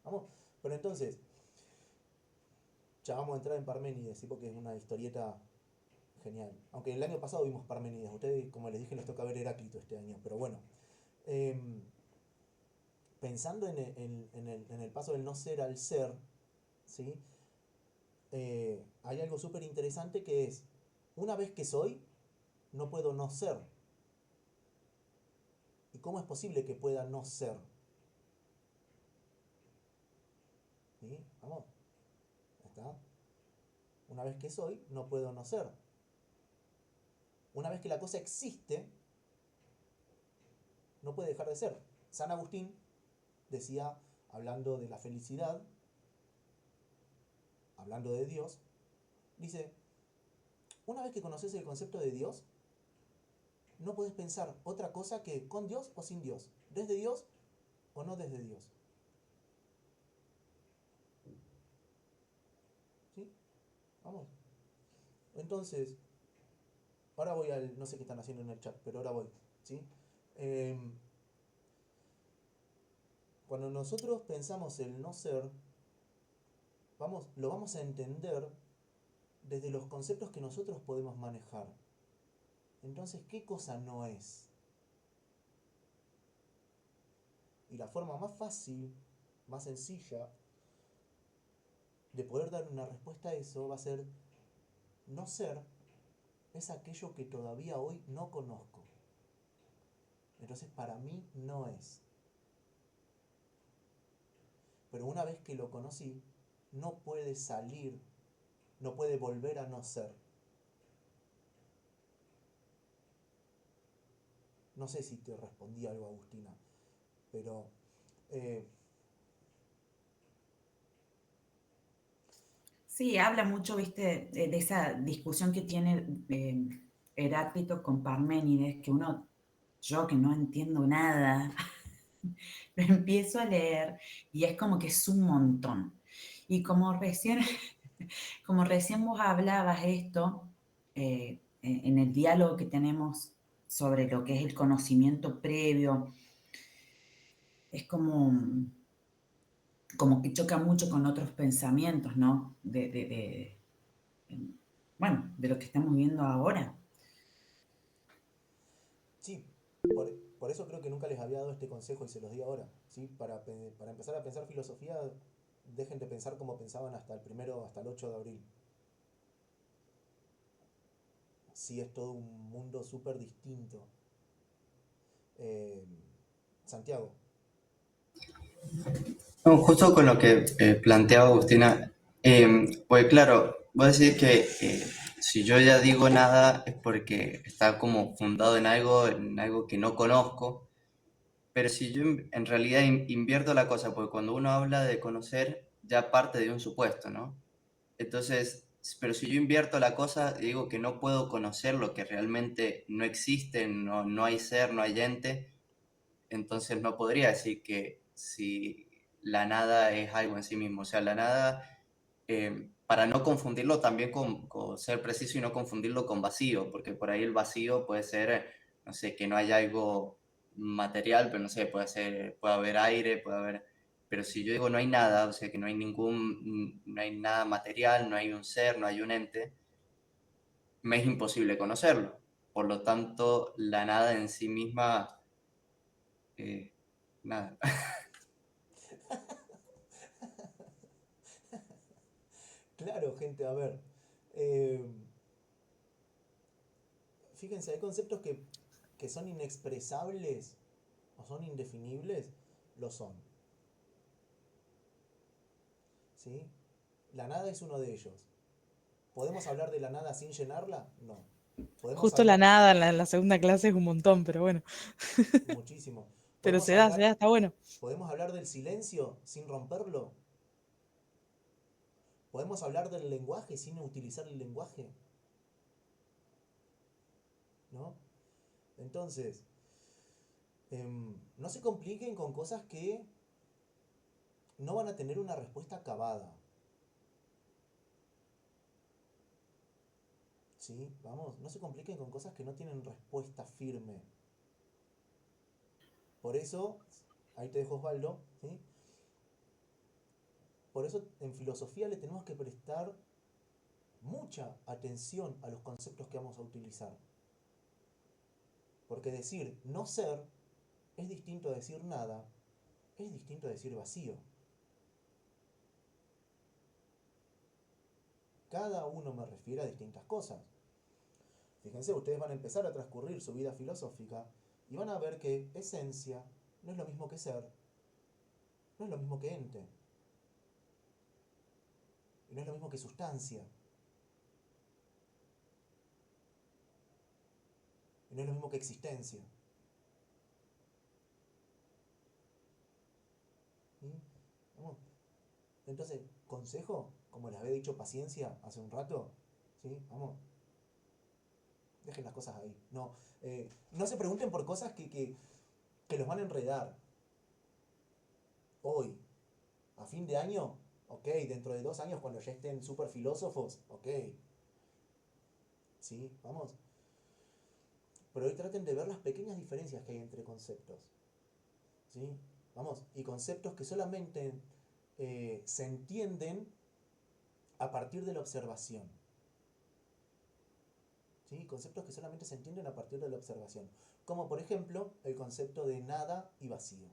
Vamos, pero entonces, ya vamos a entrar en Parménides, ¿sí? Porque es una historieta genial. Aunque el año pasado vimos Parménides. Ustedes, como les dije, les toca ver Heráclito este año. Pero bueno, pensando en el paso del no ser al ser, ¿sí? Hay algo súper interesante que es, una vez que soy, no puedo no ser. ¿Y cómo es posible que pueda no ser? ¿Sí? Vamos. ¿Está? Una vez que soy, no puedo no ser. Una vez que la cosa existe, no puede dejar de ser. San Agustín decía, hablando de la felicidad, hablando de Dios, dice, una vez que conoces el concepto de Dios, no puedes pensar otra cosa que con Dios o sin Dios, desde Dios o no desde Dios. ¿Sí? Vamos. Entonces, ahora voy al, no sé qué están haciendo en el chat, pero ahora voy, ¿sí? Cuando nosotros pensamos el no ser, lo vamos a entender desde los conceptos que nosotros podemos manejar. Entonces, ¿qué cosa no es? Y la forma más fácil, más sencilla, de poder dar una respuesta a eso va a ser, no ser es aquello que todavía hoy no conozco. Entonces, para mí no es. Pero una vez que lo conocí, no puede salir, no puede volver a no ser. No sé si te respondí algo, Agustina, pero Sí, habla mucho, viste, de esa discusión que tiene Heráclito con Parménides, que yo que no entiendo nada, lo empiezo a leer y es como que es un montón. Y como recién vos hablabas esto, en el diálogo que tenemos sobre lo que es el conocimiento previo, es como que choca mucho con otros pensamientos, ¿no? Bueno, de lo que estamos viendo ahora. sí, por eso creo que nunca les había dado este consejo y se los di ahora, ¿sí? Para empezar a pensar filosofía, dejen de pensar como pensaban hasta el 8 de abril. Sí, es todo un mundo súper distinto. Santiago. No, justo con lo que planteaba Agustina, pues claro, voy a decir que si yo ya digo nada es porque está como fundado en algo que no conozco, pero si yo en realidad invierto la cosa, porque cuando uno habla de conocer, ya parte de un supuesto, ¿no? Entonces, pero si yo invierto la cosa, digo que no puedo conocer lo que realmente no existe, no hay ser, no hay ente, entonces no podría decir que si la nada es algo en sí mismo. O sea, la nada, para no confundirlo también con ser preciso y no confundirlo con vacío, porque por ahí el vacío puede ser, no sé, que no haya algo material, pero no sé, puede haber aire, puede haber... Pero si yo digo no hay nada, o sea, que no hay nada material, no hay un ser, no hay un ente, me es imposible conocerlo. Por lo tanto, la nada en sí misma, nada. Claro, gente, a ver. Fíjense, hay conceptos que son inexpresables o son indefinibles, lo son. ¿Sí? La nada es uno de ellos. ¿Podemos hablar de la nada sin llenarla? No. ¿Podemos Justo la hablar nada en la segunda clase es un montón, pero bueno. muchísimo? Pero ¿Podemos se da, está bueno. ¿Podemos hablar del silencio sin romperlo? ¿Podemos hablar del lenguaje sin utilizar el lenguaje? ¿No? Entonces, no se compliquen con cosas que no van a tener una respuesta acabada. ¿Sí? Vamos, no se compliquen con cosas que no tienen respuesta firme. Por eso, ahí te dejo Osvaldo, ¿sí? Por eso en filosofía le tenemos que prestar mucha atención a los conceptos que vamos a utilizar. Porque decir no ser es distinto a decir nada, es distinto a decir vacío. Cada uno me refiere a distintas cosas. Fíjense, ustedes van a empezar a transcurrir su vida filosófica y van a ver que esencia no es lo mismo que ser, no es lo mismo que ente, y no es lo mismo que sustancia, y no es lo mismo que existencia. ¿Sí? ¿Vamos? Entonces, consejo, como les había dicho paciencia hace un rato, ¿sí? Vamos, dejen las cosas ahí. No se pregunten por cosas que los van a enredar. Hoy, a fin de año, ok, dentro de 2 años cuando ya estén súper filósofos, ok. ¿Sí? Vamos. Pero hoy traten de ver las pequeñas diferencias que hay entre conceptos. ¿Sí? Vamos, y conceptos que solamente se entienden a partir de la observación. ¿Sí? Conceptos que solamente se entienden a partir de la observación. Como por ejemplo el concepto de nada y vacío.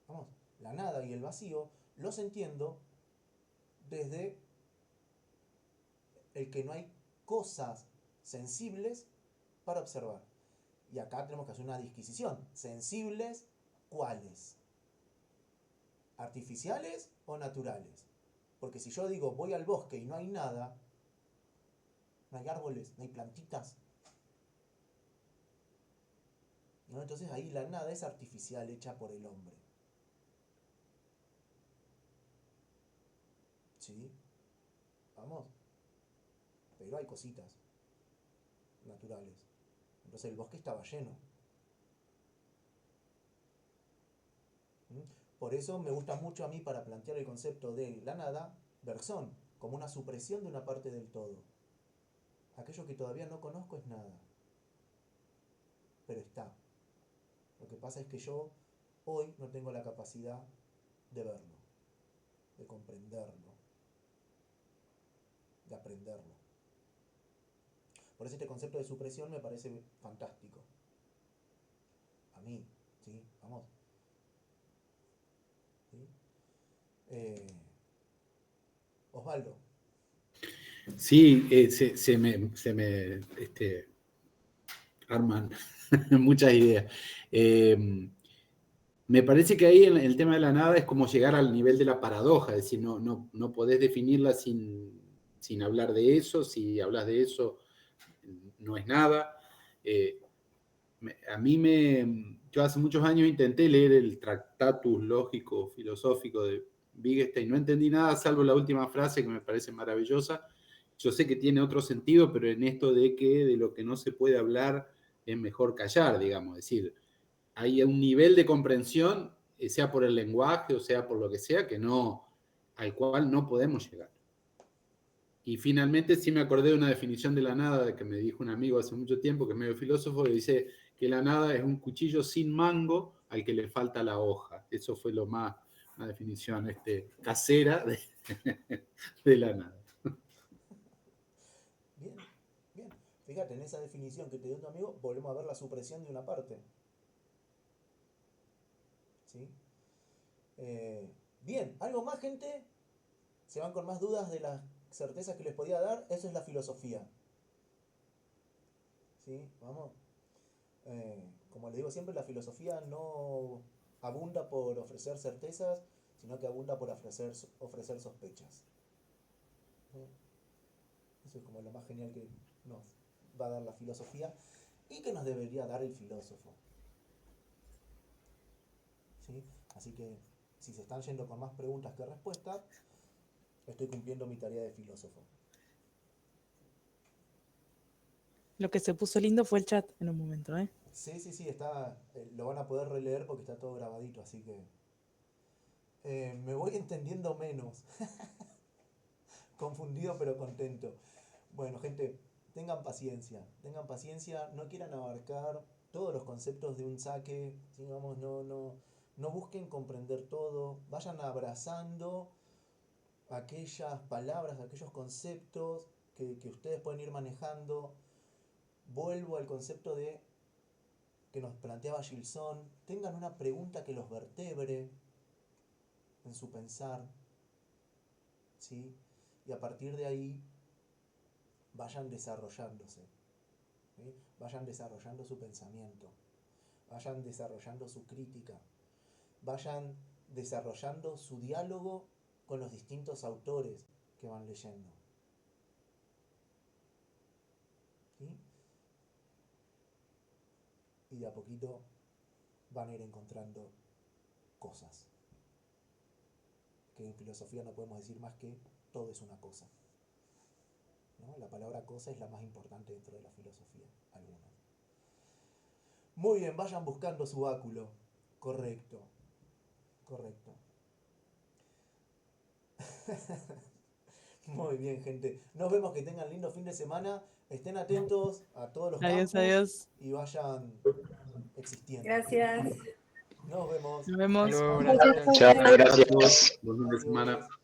Vamos, la nada y el vacío los entiendo desde el que no hay cosas sensibles para observar. Y acá tenemos que hacer una disquisición. ¿Sensibles cuáles? ¿Artificiales o naturales? Porque si yo digo voy al bosque y no hay nada, no hay árboles, no hay plantitas, ¿no? Entonces ahí la nada es artificial, hecha por el hombre. ¿Sí? Vamos. Pero hay cositas naturales. Entonces el bosque estaba lleno. ¿Mm? Por eso me gusta mucho a mí para plantear el concepto de la nada, Bergson, como una supresión de una parte del todo. Aquello que todavía no conozco es nada. Pero está. Lo que pasa es que yo hoy no tengo la capacidad de verlo, de comprenderlo, de aprenderlo. Por eso este concepto de supresión me parece fantástico. A mí, ¿sí? Vamos. ¿Sí? Osvaldo. Sí, se me arman muchas ideas. Me parece que ahí en el tema de la nada es como llegar al nivel de la paradoja, es decir, no podés definirla sin hablar de eso, si hablas de eso no es nada. Yo hace muchos años intenté leer el Tractatus Lógico Filosófico de Wittgenstein, no entendí nada salvo la última frase que me parece maravillosa. Yo sé que tiene otro sentido, pero en esto de que de lo que no se puede hablar es mejor callar, digamos, es decir, hay un nivel de comprensión, sea por el lenguaje o sea por lo que sea, al cual no podemos llegar. Y finalmente sí me acordé de una definición de la nada que me dijo un amigo hace mucho tiempo, que es medio filósofo, que dice que la nada es un cuchillo sin mango al que le falta la hoja. Eso fue una definición casera de la nada. Bien, bien. Fíjate, en esa definición que te dio tu amigo, volvemos a ver la supresión de una parte. ¿Sí? Bien, ¿algo más, gente? ¿Se van con más dudas de las certezas que les podía dar? Eso es la filosofía. ¿Sí? Vamos. como le digo siempre, la filosofía no abunda por ofrecer certezas, sino que abunda por ofrecer sospechas. Eso es como lo más genial que nos va a dar la filosofía y que nos debería dar el filósofo. ¿Sí? Así que si se están yendo con más preguntas que respuestas, estoy cumpliendo mi tarea de filósofo. Lo que se puso lindo fue el chat en un momento, ¿eh? Sí, está, lo van a poder releer porque está todo grabadito, así que me voy entendiendo menos. Confundido pero contento. Bueno, gente, tengan paciencia, no quieran abarcar todos los conceptos de un saque, digamos, no busquen comprender todo, vayan abrazando aquellas palabras, aquellos conceptos que ustedes pueden ir manejando. Vuelvo al concepto de que nos planteaba Gilson, tengan una pregunta que los vertebre en su pensar, ¿sí? Y a partir de ahí vayan desarrollándose, ¿sí? Vayan desarrollando su pensamiento, vayan desarrollando su crítica, vayan desarrollando su diálogo con los distintos autores que van leyendo, ¿sí? Y de a poquito van a ir encontrando cosas. Que en filosofía no podemos decir más que todo es una cosa, ¿no? La palabra cosa es la más importante dentro de la filosofía, algunas. Muy bien, vayan buscando su báculo. Correcto. Muy bien, gente. Nos vemos, que tengan lindo fin de semana. Estén atentos a todos los Adiós, campus adiós. y vayan existiendo. Gracias. Nos vemos. Nos vemos. Hasta luego, Gracias. buenas noches. Chao, gracias. Buen fin de semana. Adiós.